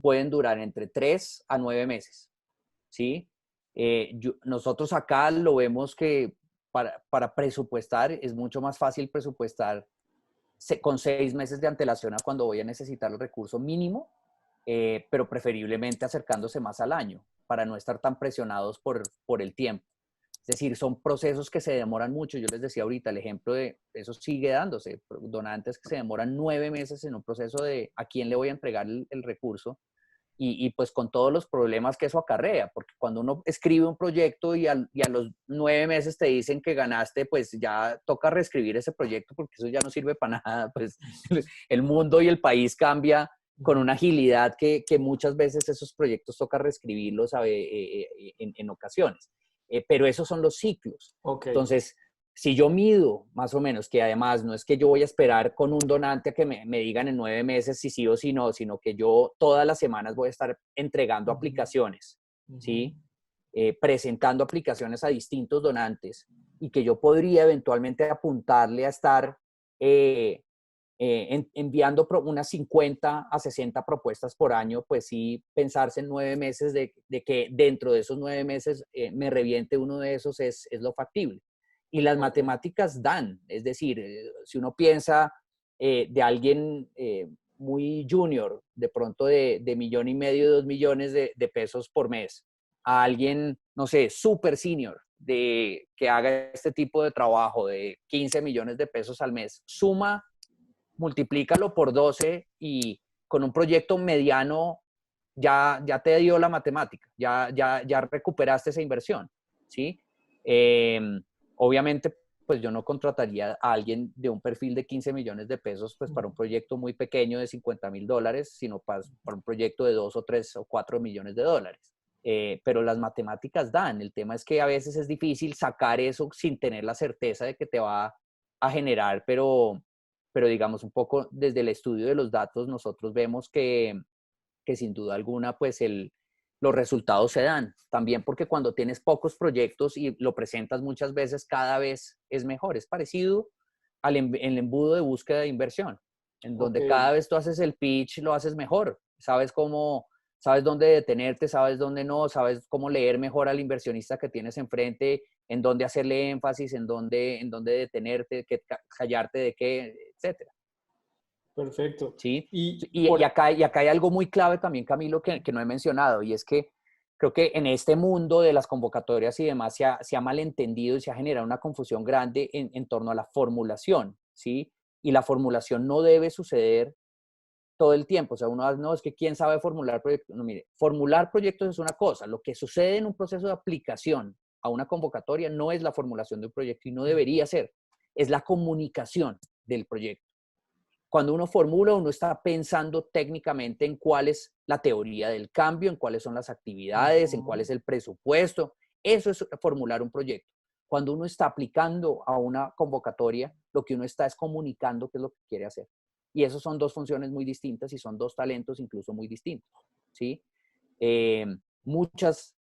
pueden durar entre 3 a 9 meses, ¿sí? Nosotros acá lo vemos que para presupuestar es mucho más fácil presupuestar con 6 meses de antelación a cuando voy a necesitar el recurso mínimo, pero preferiblemente acercándose más al año para no estar tan presionados por el tiempo. Es decir, son procesos que se demoran mucho. Yo les decía ahorita, el ejemplo de eso sigue dándose. Donantes que se demoran 9 meses en un proceso de a quién le voy a entregar el recurso y pues con todos los problemas que eso acarrea, porque cuando uno escribe un proyecto y a los 9 meses te dicen que ganaste, pues ya toca reescribir ese proyecto porque eso ya no sirve para nada, pues el mundo y el país cambia con una agilidad que muchas veces esos proyectos toca reescribirlos en ocasiones. Pero esos son los ciclos. Okay. Entonces, si yo mido más o menos, que además no es que yo voy a esperar con un donante a que me digan en 9 meses si sí o si no, sino que yo todas las semanas voy a estar entregando aplicaciones, ¿sí? Presentando aplicaciones a distintos donantes y que yo podría eventualmente apuntarle a estar enviando unas 50 a 60 propuestas por año, pues sí pensarse en 9 meses de que dentro de esos 9 meses me reviente uno de esos es lo factible. Y las matemáticas dan, es decir, si uno piensa de alguien muy junior, de pronto de 1,500,000, 2 millones de pesos por mes, a alguien, no sé, súper senior, que haga este tipo de trabajo de 15 millones de pesos al mes, multiplícalo por 12 y con un proyecto mediano ya te dio la matemática, ya recuperaste esa inversión, ¿sí? Obviamente, pues yo no contrataría a alguien de un perfil de 15 millones de pesos pues para un proyecto muy pequeño de $50,000, sino para un proyecto de 2 o 3 o 4 millones de dólares. Pero las matemáticas dan. El tema es que a veces es difícil sacar eso sin tener la certeza de que te va a generar, pero digamos un poco desde el estudio de los datos nosotros vemos que sin duda alguna pues los resultados se dan. También porque cuando tienes pocos proyectos y lo presentas muchas veces, cada vez es mejor. Es parecido el embudo de búsqueda de inversión, en donde cada vez tú haces el pitch, lo haces mejor. Sabes dónde detenerte, sabes dónde no, sabes cómo leer mejor al inversionista que tienes enfrente, en dónde hacerle énfasis, en dónde detenerte, callarte de qué, etcétera. Perfecto. ¿Sí? Y acá hay algo muy clave también, Camilo, que no he mencionado, y es que creo que en este mundo de las convocatorias y demás se ha malentendido y se ha generado una confusión grande en torno a la formulación, ¿sí? Y la formulación no debe suceder todo el tiempo. O sea, uno no, es que ¿quién sabe formular proyectos? No, mire, formular proyectos es una cosa. Lo que sucede en un proceso de aplicación a una convocatoria no es la formulación de un proyecto y no debería ser. Es la comunicación del proyecto. Cuando uno formula, uno está pensando técnicamente en cuál es la teoría del cambio, en cuáles son las actividades, en cuál es el presupuesto. Eso es formular un proyecto. Cuando uno está aplicando a una convocatoria, lo que uno está es comunicando qué es lo que quiere hacer. Y eso son dos funciones muy distintas y son dos talentos incluso muy distintos, ¿sí?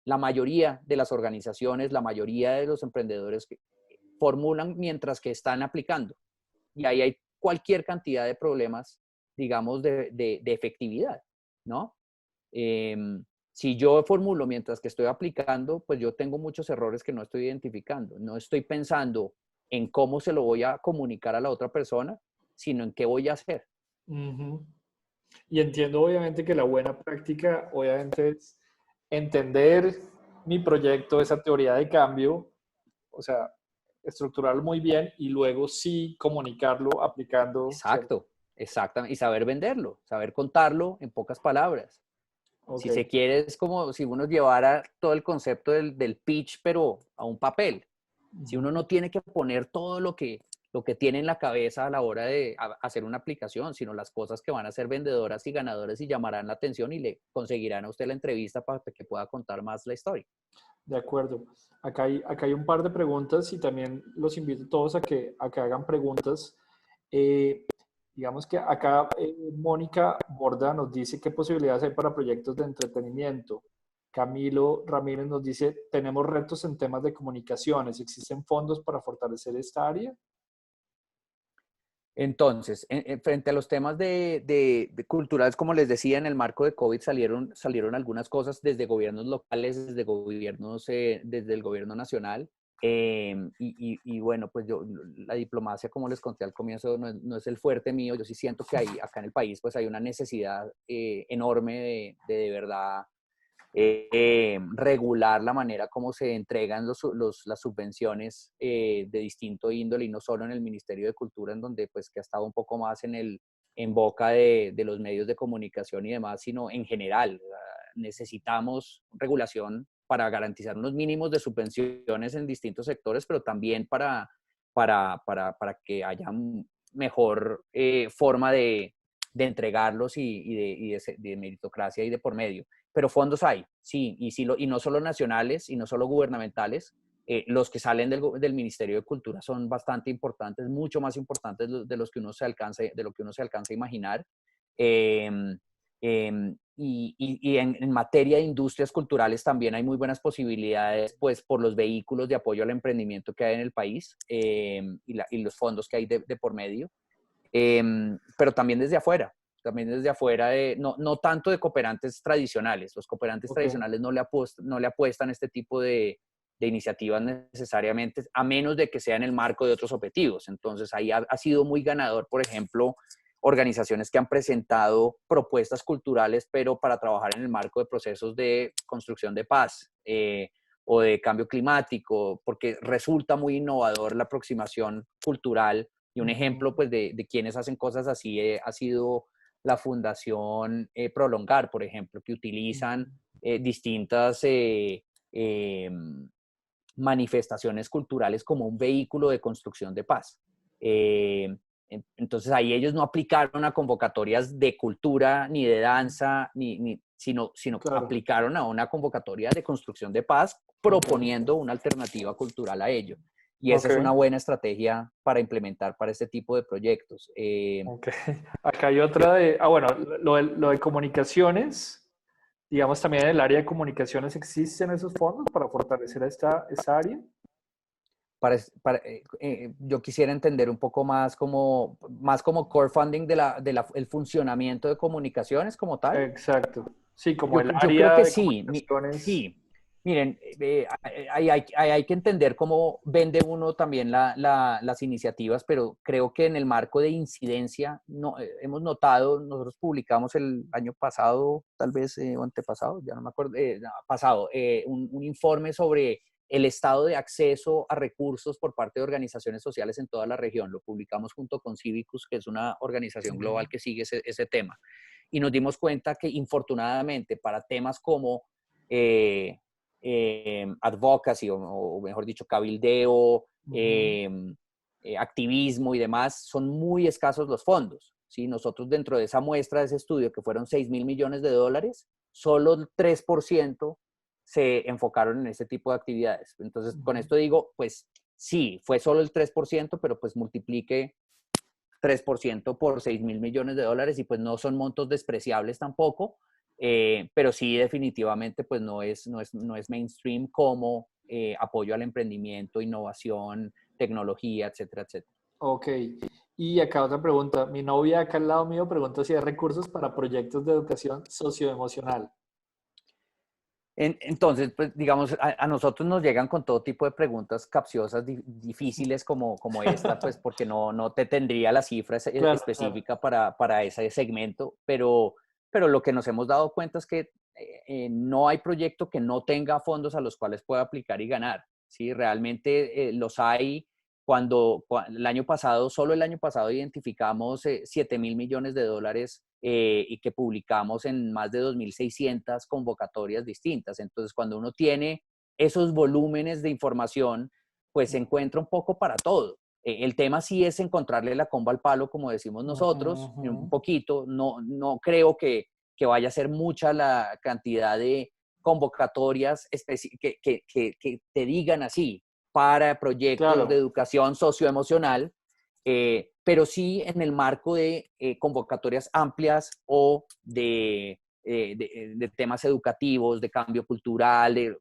La mayoría de las organizaciones, la mayoría de los emprendedores formulan mientras que están aplicando. Y ahí hay cualquier cantidad de problemas, digamos, de efectividad, ¿no? Si yo formulo mientras que estoy aplicando, pues yo tengo muchos errores que no estoy identificando. No estoy pensando en cómo se lo voy a comunicar a la otra persona, sino en qué voy a hacer. Y entiendo obviamente que la buena práctica obviamente es entender mi proyecto, esa teoría de cambio, o sea, estructurarlo muy bien y luego sí comunicarlo aplicando. Exacto, exactamente. Y saber venderlo, saber contarlo en pocas palabras. Si se quiere, es como si uno llevara todo el concepto del pitch, pero a un papel. Si uno no tiene que poner todo lo que tiene en la cabeza a la hora de hacer una aplicación, sino las cosas que van a ser vendedoras y ganadoras y llamarán la atención y le conseguirán a usted la entrevista para que pueda contar más la historia. De acuerdo. Acá hay un par de preguntas y también los invito a todos a que hagan preguntas. Digamos que acá Mónica Borda nos dice qué posibilidades hay para proyectos de entretenimiento. Camilo Ramírez nos dice, tenemos retos en temas de comunicaciones. ¿Existen fondos para fortalecer esta área? Entonces, frente a los temas de culturales, como les decía, en el marco de COVID salieron algunas cosas desde gobiernos locales, desde gobiernos, desde el gobierno nacional. Y bueno, pues la diplomacia, como les conté al comienzo, no es el fuerte mío. Yo sí siento que acá en el país pues hay una necesidad enorme de verdad regular la manera como se entregan las subvenciones de distinto índole, y no solo en el Ministerio de Cultura, en donde pues que ha estado un poco más en boca de los medios de comunicación y demás, sino en general. Necesitamos regulación para garantizar unos mínimos de subvenciones en distintos sectores, pero también para que haya mejor forma de entregarlos y de meritocracia y de por medio. Pero fondos hay, sí, y no solo nacionales y no solo gubernamentales. Los que salen del Ministerio de Cultura son bastante importantes, mucho más importantes de lo que uno se alcanza a imaginar. Eh, y en materia de industrias culturales también hay muy buenas posibilidades, pues por los vehículos de apoyo al emprendimiento que hay en el país, y los fondos que hay de por medio. Pero también desde afuera, no tanto de cooperantes tradicionales. Los cooperantes Ok, tradicionales no le apuestan a este tipo de iniciativas necesariamente, a menos de que sea en el marco de otros objetivos. Entonces ahí ha sido muy ganador, por ejemplo, organizaciones que han presentado propuestas culturales, pero para trabajar en el marco de procesos de construcción de paz, o de cambio climático, porque resulta muy innovador la aproximación cultural. Y un ejemplo pues, de quienes hacen cosas así ha sido la Fundación Prolongar, por ejemplo, que utilizan distintas manifestaciones culturales como un vehículo de construcción de paz. Entonces ahí ellos no aplicaron a convocatorias de cultura ni de danza, sino claro, aplicaron a una convocatoria de construcción de paz, ok, proponiendo una alternativa cultural a ello. Y esa ok, es una buena estrategia para implementar para este tipo de proyectos. ok. Acá hay otra bueno, lo de comunicaciones, digamos también en el área de comunicaciones existen esos fondos para fortalecer esta área. Yo quisiera entender un poco más como core funding el funcionamiento de comunicaciones como tal. Exacto. Sí, como el Yo creo área que de sí, comunicaciones. sí. Miren, hay que entender cómo vende uno también las iniciativas, pero creo que en el marco de incidencia no, hemos notado, nosotros publicamos el año pasado, tal vez, o antepasado, ya no me acuerdo, no, pasado, un informe sobre el estado de acceso a recursos por parte de organizaciones sociales en toda la región. Lo publicamos junto con Civicus, que es una organización global que sigue ese tema. Y nos dimos cuenta que, infortunadamente, para temas como advocacy, o mejor dicho, cabildeo, Ujú. activismo y demás, son muy escasos los fondos. ¿Sí? Nosotros, dentro de esa muestra, de ese estudio, que fueron $6.000 millones, solo el 3% se enfocaron en ese tipo de actividades. Entonces, con esto digo, pues sí, fue solo el 3%, pero pues multiplique 3% por $6.000 millones, y pues no son montos despreciables tampoco, pero sí definitivamente pues no es mainstream como apoyo al emprendimiento, innovación, tecnología, etcétera, etcétera. Ok. Y acá otra pregunta. Mi novia acá al lado mío pregunta si hay recursos para proyectos de educación socioemocional. Entonces, pues digamos, a nosotros nos llegan con todo tipo de preguntas capciosas, difíciles como esta, pues porque no te tendría la cifra Claro, claro. específica para ese segmento, pero lo que nos hemos dado cuenta es que no hay proyecto que no tenga fondos a los cuales pueda aplicar y ganar. ¿Sí? Realmente los hay. Solo el año pasado identificamos $7.000 millones, y que publicamos en más de 2.600 convocatorias distintas. Entonces, cuando uno tiene esos volúmenes de información, pues se encuentra un poco para todo. El tema sí es encontrarle la comba al palo, como decimos Ujú, nosotros, un ujú. poquito. No creo que vaya a ser mucha la cantidad de convocatorias que te digan así para proyectos de Claro. educación socioemocional, pero sí en el marco de convocatorias amplias o de de temas educativos, de cambio cultural,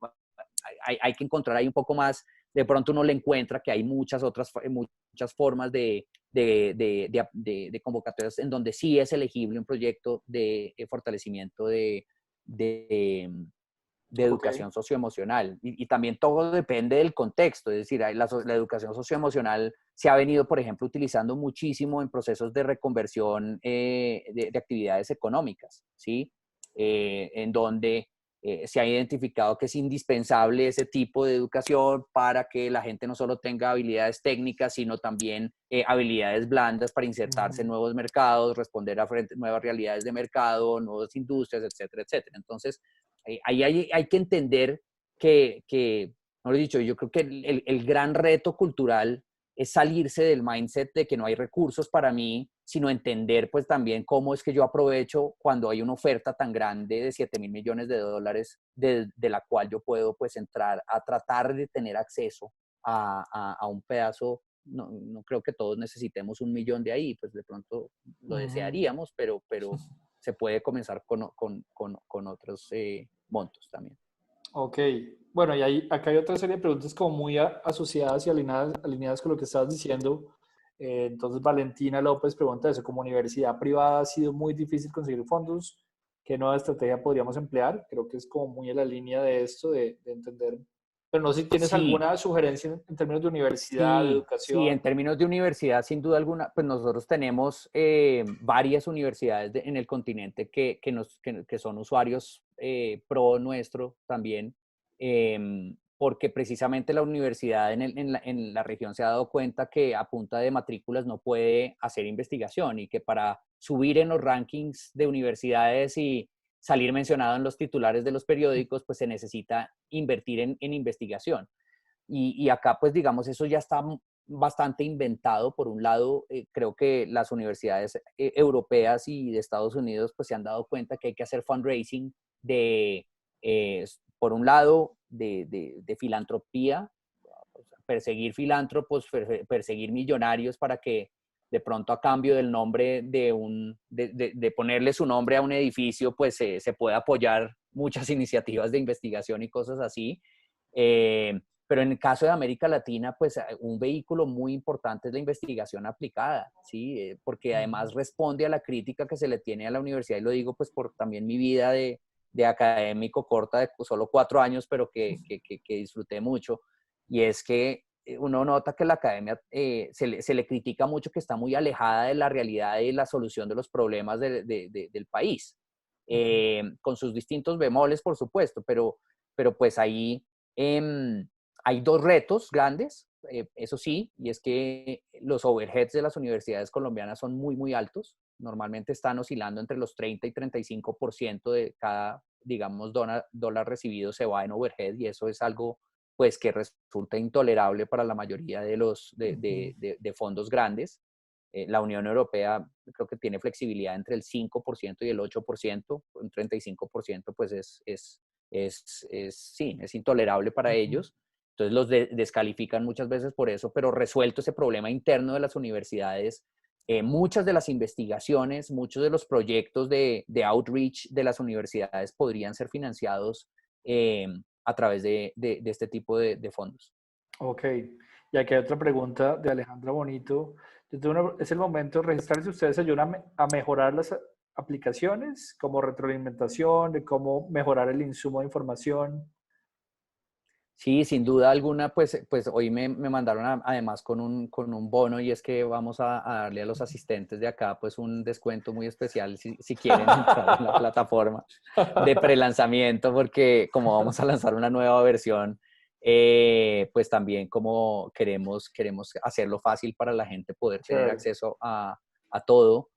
hay que encontrar ahí un poco más. De pronto uno le encuentra que hay muchas formas de convocatorias en donde sí es elegible un proyecto de fortalecimiento de educación socioemocional. Y también todo depende del contexto, es decir, la educación socioemocional se ha venido, por ejemplo, utilizando muchísimo en procesos de reconversión de actividades económicas, ¿sí? En donde se ha identificado que es indispensable ese tipo de educación para que la gente no solo tenga habilidades técnicas, sino también habilidades blandas para insertarse en nuevos mercados, responder a nuevas realidades de mercado, nuevas industrias, etcétera, etcétera. Entonces, ahí hay que entender no lo he dicho, yo creo que el gran reto cultural es salirse del mindset de que no hay recursos para mí, sino entender pues también cómo es que yo aprovecho cuando hay una oferta tan grande de 7.000 millones de dólares de la cual yo puedo pues entrar a tratar de tener acceso a un pedazo. No creo que todos necesitemos 1 millón de ahí, pues de pronto lo desearíamos, pero se puede comenzar con otros montos también. Ok, bueno, y acá hay otra serie de preguntas como muy asociadas y alineadas con lo que estabas diciendo. Entonces, Valentina López pregunta eso, como universidad privada ha sido muy difícil conseguir fondos, ¿qué nueva estrategia podríamos emplear? Creo que es como muy en la línea de esto, de entender, pero no sé si tienes Sí. alguna sugerencia en términos de universidad, de Sí, en educación. términos de universidad, sin duda alguna, pues nosotros tenemos varias universidades en el continente que son usuarios pro nuestro también, porque precisamente la universidad en la región se ha dado cuenta que a punta de matrículas no puede hacer investigación y que para subir en los rankings de universidades y salir mencionado en los titulares de los periódicos, pues se necesita invertir en investigación. Y acá, pues digamos, eso ya está bastante inventado. Por un lado, creo que las universidades europeas y de Estados Unidos pues se han dado cuenta que hay que hacer fundraising por un lado, de filantropía, perseguir filántropos, perseguir millonarios para que de pronto a cambio del nombre de ponerle su nombre a un edificio, pues se pueda apoyar muchas iniciativas de investigación y cosas así. Pero en el caso de América Latina, pues un vehículo muy importante es la investigación aplicada, ¿sí? Porque además responde a la crítica que se le tiene a la universidad, y lo digo pues por también mi vida de académico corta de solo 4 años, pero que disfruté mucho, y es que uno nota que la academia se le critica mucho que está muy alejada de la realidad y la solución de los problemas del país, con sus distintos bemoles, por supuesto, pero pues ahí hay 2 retos grandes, eso sí, y es que los overheads de las universidades colombianas son muy, muy altos. Normalmente están oscilando entre los 30 y 35% de cada, digamos, dólar recibido se va en overhead, y eso es algo pues que resulta intolerable para la mayoría de fondos grandes. La Unión Europea creo que tiene flexibilidad entre el 5% y el 8%, un 35% pues sí, es intolerable para ellos. Entonces los descalifican muchas veces por eso, pero resuelto ese problema interno de las universidades, muchas de las investigaciones, muchos de los proyectos de outreach de las universidades podrían ser financiados a través de este tipo de fondos. Ok, y aquí hay otra pregunta de Alejandra Bonito. Es el momento de registrarse. ¿Ustedes ayudan a mejorar las aplicaciones como retroalimentación, de cómo mejorar el insumo de información? Sí, sin duda alguna, pues hoy me mandaron además con un bono, y es que vamos a darle a los asistentes de acá pues un descuento muy especial si quieren entrar en la plataforma de prelanzamiento, porque como vamos a lanzar una nueva versión, pues también como queremos hacerlo fácil para la gente poder tener acceso a todo.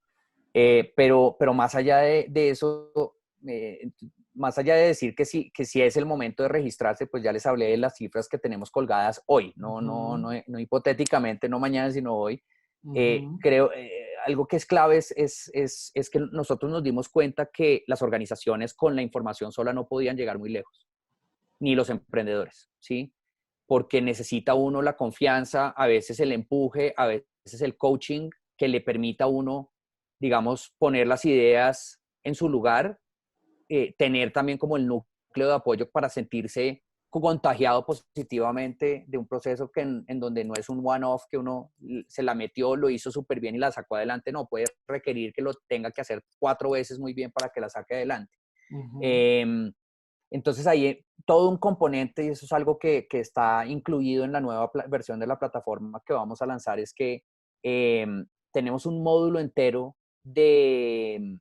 Pero más allá de eso, más allá de decir que sí es el momento de registrarse, pues ya les hablé de las cifras que tenemos colgadas hoy, no hipotéticamente, no mañana, sino hoy. Creo, algo que es clave es que nosotros nos dimos cuenta que las organizaciones con la información sola no podían llegar muy lejos, ni los emprendedores, ¿sí? Porque necesita uno la confianza, a veces el empuje, a veces el coaching que le permita a uno, digamos, poner las ideas en su lugar tener también como el núcleo de apoyo para sentirse contagiado positivamente de un proceso que en donde no es un one-off, que uno se la metió, lo hizo súper bien y la sacó adelante, no, puede requerir que lo tenga que hacer 4 veces muy bien para que la saque adelante. Entonces ahí todo un componente, y eso es algo que está incluido en la nueva versión de la plataforma que vamos a lanzar, es que tenemos un módulo entero de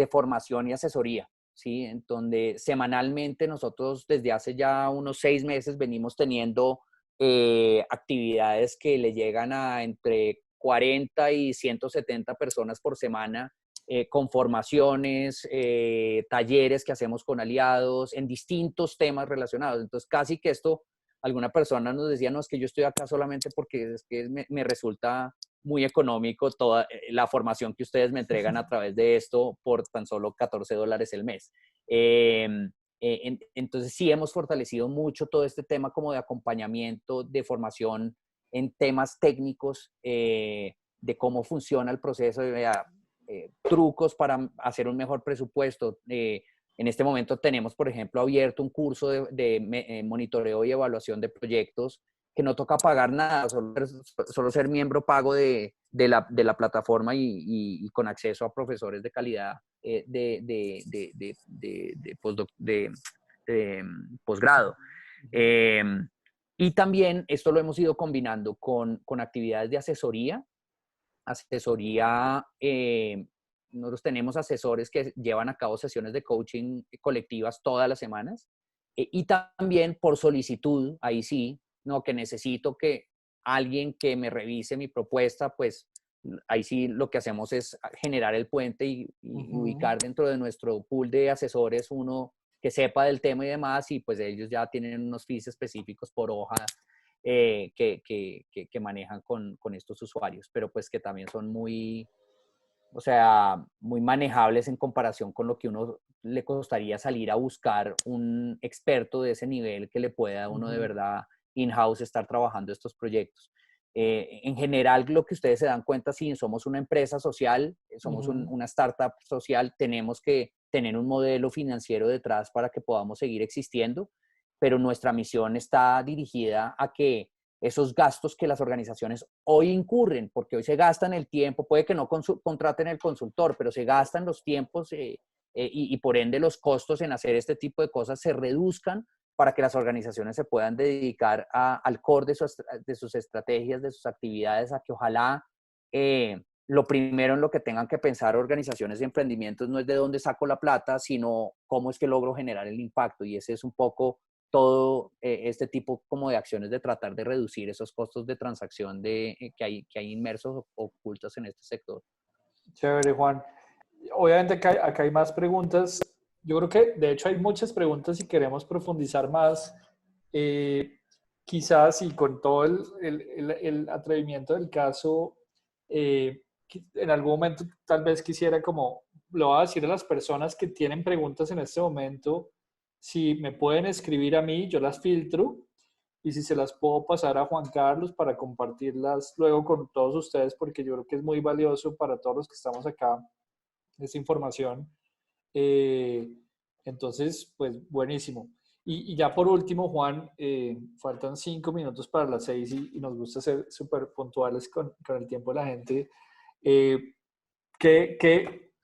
formación y asesoría, ¿sí? En donde semanalmente nosotros desde hace ya unos 6 meses venimos teniendo actividades que le llegan a entre 40 y 170 personas por semana, con formaciones, talleres que hacemos con aliados en distintos temas relacionados. Entonces, casi que esto, alguna persona nos decía, no, es que yo estoy acá solamente porque es que me resulta muy económico toda la formación que ustedes me entregan a través de esto por tan solo $14 el mes. Entonces sí hemos fortalecido mucho todo este tema como de acompañamiento, de formación en temas técnicos, de cómo funciona el proceso, trucos para hacer un mejor presupuesto. En este momento tenemos, por ejemplo, abierto un curso de monitoreo y evaluación de proyectos que no toca pagar nada, solo ser miembro pago de la plataforma y con acceso a profesores de calidad de posgrado. Y también esto lo hemos ido combinando con actividades de asesoría. Nosotros tenemos asesores que llevan a cabo sesiones de coaching colectivas todas las semanas, y también por solicitud, ahí sí, no, que necesito que alguien que me revise mi propuesta, pues ahí sí lo que hacemos es generar el puente y ubicar dentro de nuestro pool de asesores uno que sepa del tema y demás, y pues ellos ya tienen unos fees específicos por hoja que manejan con estos usuarios, pero pues que también son muy, o sea, muy manejables en comparación con lo que uno le costaría salir a buscar un experto de ese nivel que le pueda a uno de verdad in-house estar trabajando estos proyectos. En general, lo que ustedes se dan cuenta, si somos una empresa social, somos una startup social, tenemos que tener un modelo financiero detrás para que podamos seguir existiendo, pero nuestra misión está dirigida a que esos gastos que las organizaciones hoy incurren, porque hoy se gastan el tiempo, puede que no contraten el consultor, pero se gastan los tiempos y por ende los costos en hacer este tipo de cosas se reduzcan para que las organizaciones se puedan dedicar al core de sus estrategias, de sus actividades, a que ojalá lo primero en lo que tengan que pensar organizaciones y emprendimientos no es de dónde saco la plata, sino cómo es que logro generar el impacto. Y ese es un poco todo este tipo como de acciones de tratar de reducir esos costos de transacción que hay inmersos o ocultos en este sector. Chévere, Juan. Obviamente acá hay más preguntas. Yo creo que de hecho hay muchas preguntas y queremos profundizar más. Quizás y con todo el atrevimiento del caso, en algún momento tal vez quisiera como, lo voy a decir a las personas que tienen preguntas en este momento, si me pueden escribir a mí, yo las filtro y si se las puedo pasar a Juan Carlos para compartirlas luego con todos ustedes, porque yo creo que es muy valioso para todos los que estamos acá esta información. Eh, entonces, pues buenísimo. Y ya por último, Juan, faltan 5 minutos para las 6 y nos gusta ser súper puntuales con el tiempo de la gente. Eh,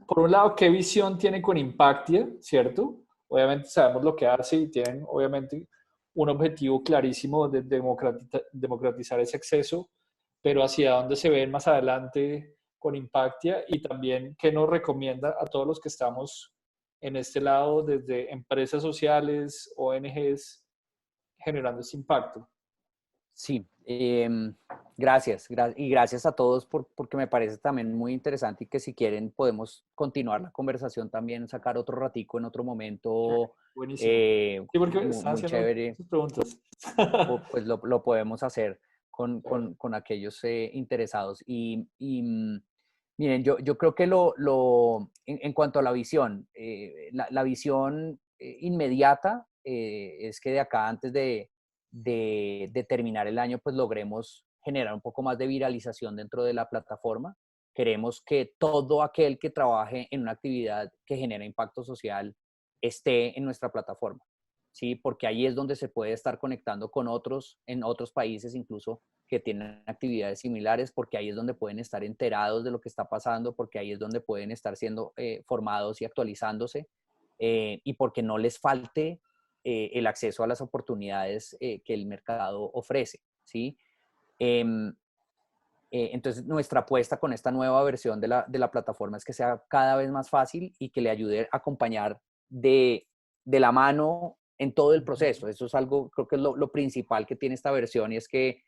por un lado, ¿qué visión tiene con Impactia, cierto? Obviamente sabemos lo que hace y tienen, obviamente, un objetivo clarísimo de democratizar ese acceso, pero hacia dónde se ven más adelante con Impactia y también qué nos recomienda a todos los que estamos en este lado, desde empresas sociales, ONGs, generando ese impacto. Sí, gracias, y gracias a todos porque me parece también muy interesante y que si quieren podemos continuar la conversación también, sacar otro ratico en otro momento. Buenísimo. Sí, porque están Muy haciendo chévere, sus preguntas. pues lo podemos hacer con aquellos interesados. Miren, yo creo que en cuanto a la visión, la visión inmediata es que de acá antes de terminar el año, pues logremos generar un poco más de viralización dentro de la plataforma. queremos que todo aquel que trabaje en una actividad que genera impacto social esté en nuestra plataforma, ¿sí? Porque ahí es donde se puede estar conectando con otros en otros países incluso que tienen actividades similares, porque ahí es donde pueden estar enterados de lo que está pasando, porque ahí es donde pueden estar siendo formados y actualizándose, y porque no les falte el acceso a las oportunidades que el mercado ofrece, ¿sí? Em, entonces, nuestra apuesta con esta nueva versión de la plataforma es que sea cada vez más fácil y que le ayude a acompañar de la mano en todo el proceso. Eso es algo, creo que es lo principal que tiene esta versión, y es que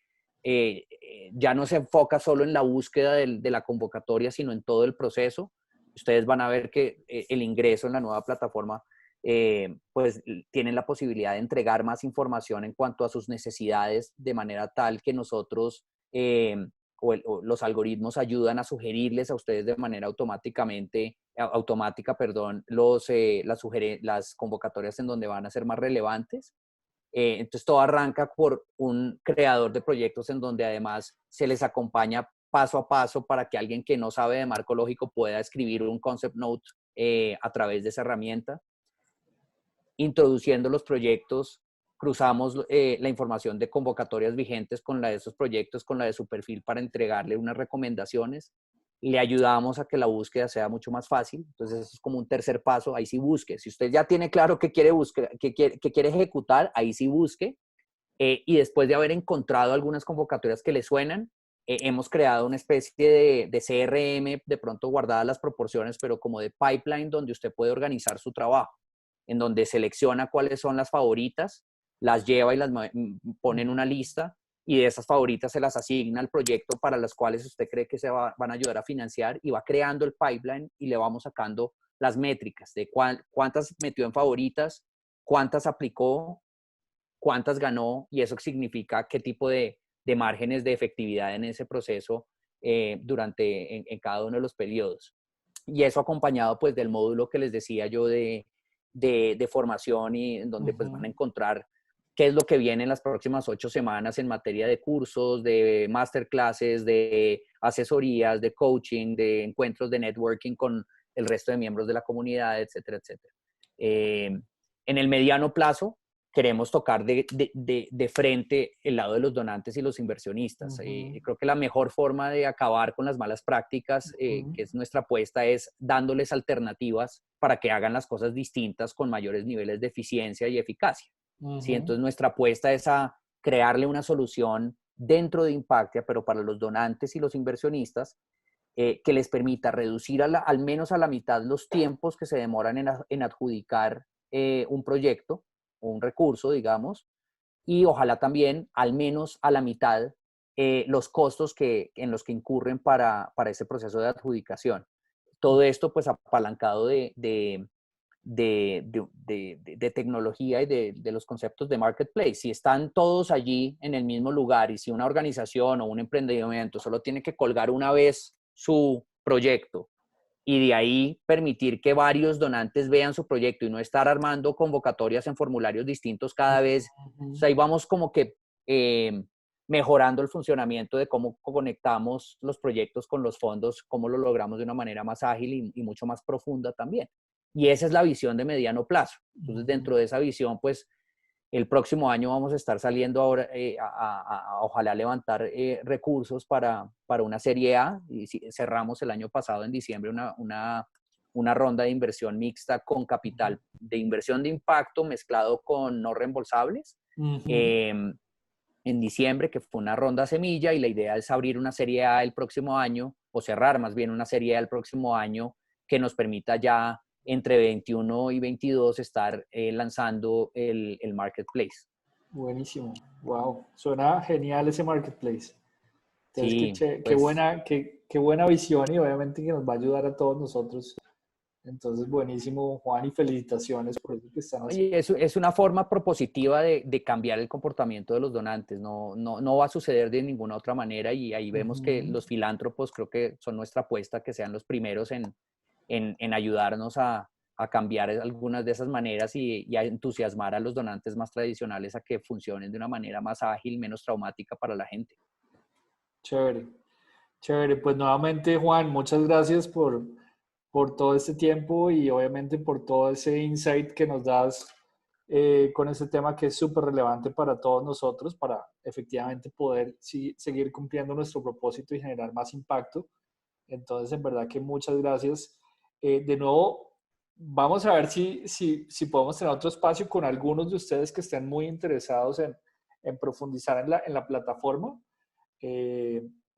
ya no se enfoca solo en la búsqueda de la convocatoria, sino en todo el proceso. Ustedes van a ver que el ingreso en la nueva plataforma pues tienen la posibilidad de entregar más información en cuanto a sus necesidades, de manera tal que nosotros o los algoritmos ayudan a sugerirles a ustedes de manera automática, perdón, las convocatorias en donde van a ser más relevantes. Entonces todo arranca por un creador de proyectos en donde además se les acompaña paso a paso para que alguien que no sabe de marco lógico pueda escribir un concept note a través de esa herramienta. Introduciendo los proyectos, cruzamos la información de convocatorias vigentes con la de esos proyectos, con la de su perfil, para entregarle unas recomendaciones. Le ayudamos a que la búsqueda sea mucho más fácil. Entonces, eso es como un tercer paso. Ahí sí busque. Si usted ya tiene claro qué quiere buscar, qué quiere ejecutar, ahí sí busque. Y después de haber encontrado algunas convocatorias que le suenan, hemos creado una especie de CRM, de pronto guardadas las proporciones, pero como de pipeline, donde usted puede organizar su trabajo, en donde selecciona cuáles son las favoritas, las lleva y las pone en una lista, y de esas favoritas se las asigna al proyecto para las cuales usted cree que van a ayudar a financiar, y va creando el pipeline y le vamos sacando las métricas de cuántas metió en favoritas, cuántas aplicó, cuántas ganó, y eso significa qué tipo de márgenes de efectividad en ese proceso en cada uno de los periodos. Y eso acompañado pues del módulo que les decía yo de formación, y en donde pues van a encontrar qué es lo que viene en las próximas 8 semanas en materia de cursos, de masterclasses, de asesorías, de coaching, de encuentros de networking con el resto de miembros de la comunidad, etcétera, etcétera. En el mediano plazo queremos tocar de frente el lado de los donantes y los inversionistas. Creo que la mejor forma de acabar con las malas prácticas, que es nuestra apuesta, es dándoles alternativas para que hagan las cosas distintas con mayores niveles de eficiencia y eficacia. ¿Sí? Entonces, nuestra apuesta es a crearle una solución dentro de Impactia, pero para los donantes y los inversionistas, que les permita reducir al menos a la mitad los tiempos que se demoran en adjudicar un proyecto o un recurso, digamos, y ojalá también al menos a la mitad los costos en los que incurren para ese proceso de adjudicación. Todo esto pues apalancado de tecnología y de los conceptos de marketplace. Si están todos allí en el mismo lugar, y si una organización o un emprendimiento solo tiene que colgar una vez su proyecto, y de ahí permitir que varios donantes vean su proyecto y no estar armando convocatorias en formularios distintos cada vez, o sea, ahí vamos como que mejorando el funcionamiento de cómo conectamos los proyectos con los fondos, cómo lo logramos de una manera más ágil y mucho más profunda también. Y esa es la visión de mediano plazo. Entonces, dentro de esa visión, pues, el próximo año vamos a estar saliendo ahora ojalá levantar recursos para una serie A. Y cerramos el año pasado en diciembre una ronda de inversión mixta con capital de inversión de impacto mezclado con no reembolsables. En diciembre, que fue una ronda semilla, y la idea es abrir una serie A el próximo año, o cerrar más bien una serie A el próximo año, que nos permita ya entre 21 y 22 estar lanzando el marketplace. Buenísimo. Wow. Suena genial ese marketplace. Entonces, Sí, qué buena visión, y obviamente que nos va a ayudar a todos nosotros. Entonces, buenísimo, Juan, y felicitaciones por eso que están haciendo. Es una forma propositiva de cambiar el comportamiento de los donantes. No va a suceder de ninguna otra manera, y ahí vemos que los filántropos creo que son nuestra apuesta, que sean los primeros en ayudarnos a cambiar algunas de esas maneras y a entusiasmar a los donantes más tradicionales a que funcionen de una manera más ágil, menos traumática para la gente. Chévere. Chévere, pues nuevamente Juan, muchas gracias por todo este tiempo y obviamente por todo ese insight que nos das con este tema que es súper relevante para todos nosotros, para efectivamente poder seguir cumpliendo nuestro propósito y generar más impacto. Entonces, en verdad que muchas gracias. De nuevo, vamos a ver si podemos tener otro espacio con algunos de ustedes que estén muy interesados en profundizar en la plataforma.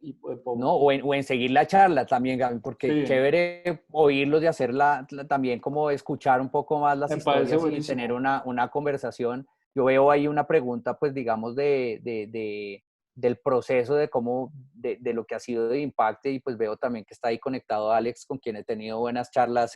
Y pues, ¿No? O en seguir la charla también, Gaby, porque sí, chévere oírlos de hacerla, también como escuchar un poco más las me parece historias y tener buenísimo. una conversación. Yo veo ahí una pregunta, pues digamos, del proceso de cómo, de lo que ha sido de Impacte, y pues veo también que está ahí conectado Alex, con quien he tenido buenas charlas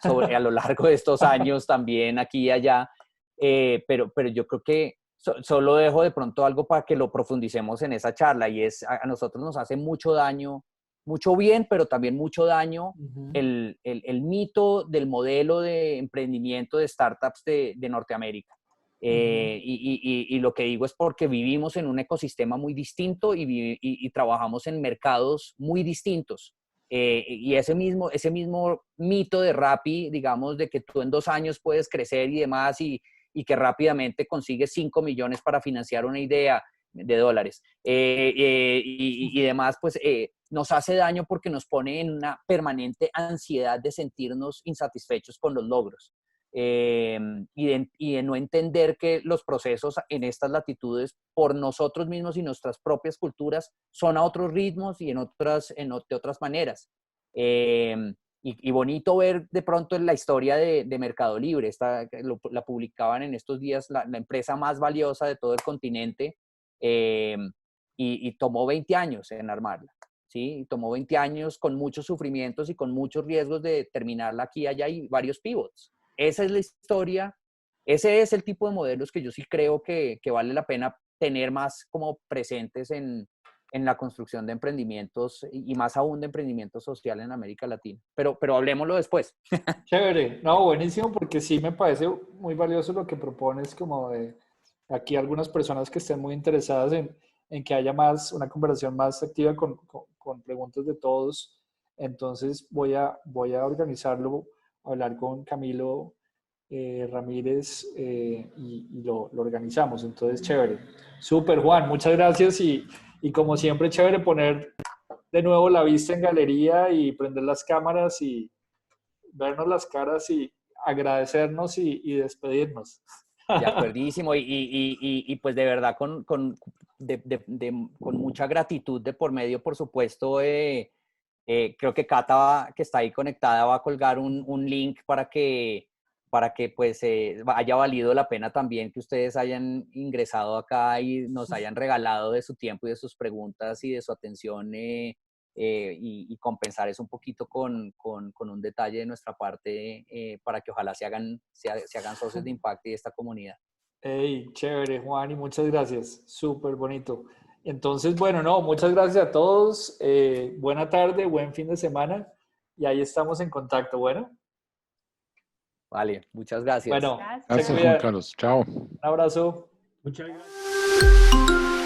sobre a lo largo de estos años, también aquí y allá. Pero yo creo que solo dejo de pronto algo para que lo profundicemos en esa charla, y es, a nosotros nos hace mucho daño, mucho bien, pero también mucho daño Ujú, el mito del modelo de emprendimiento de startups de Norteamérica. ujú, Y lo que digo es porque vivimos en un ecosistema muy distinto y trabajamos en mercados muy distintos. Y ese mismo mito de Rappi, digamos, de que tú en 2 años puedes crecer y demás, y que rápidamente consigues 5 millones para financiar una idea de dólares y demás, pues nos hace daño porque nos pone en una permanente ansiedad de sentirnos insatisfechos con los logros. Y de no entender que los procesos en estas latitudes por nosotros mismos y nuestras propias culturas son a otros ritmos y de otras maneras. Y bonito ver de pronto en la historia de Mercado Libre, la publicaban en estos días, la empresa más valiosa de todo el continente, eh, y tomó 20 años en armarla, ¿sí? Y tomó 20 años con muchos sufrimientos y con muchos riesgos de terminarla aquí y allá, y varios pivots. Esa es la historia, ese es el tipo de modelos que yo sí creo que vale la pena tener más como presentes en la construcción de emprendimientos, y más aún de emprendimiento social en América Latina. Pero hablemoslo después. chévere, no, buenísimo, porque sí me parece muy valioso lo que propones, como de aquí algunas personas que estén muy interesadas en que haya más, una conversación más activa con preguntas de todos. Entonces voy a organizarlo, hablar con Camilo Ramírez y lo organizamos. Entonces, chévere. Súper, Juan, muchas gracias y como siempre, chévere poner de nuevo la vista en galería y prender las cámaras y vernos las caras y agradecernos y despedirnos. De acuerdísimo, y pues de verdad con mucha gratitud de por medio, por supuesto. Creo que Cata, que está ahí conectada, va a colgar un link para que pues haya valido la pena también que ustedes hayan ingresado acá y nos hayan regalado de su tiempo y de sus preguntas y de su atención, y compensar eso un poquito con un detalle de nuestra parte, para que ojalá se hagan socios de impacto y de esta comunidad. Hey, chévere, Juan, y muchas gracias. Súper bonito. Entonces, bueno, no, muchas gracias a todos. Buena tarde, buen fin de semana y ahí estamos en contacto. Bueno, Vale, muchas gracias. bueno, se Gracias, Gracias. Juan cuida. Carlos. Chao. Un abrazo. Muchas gracias.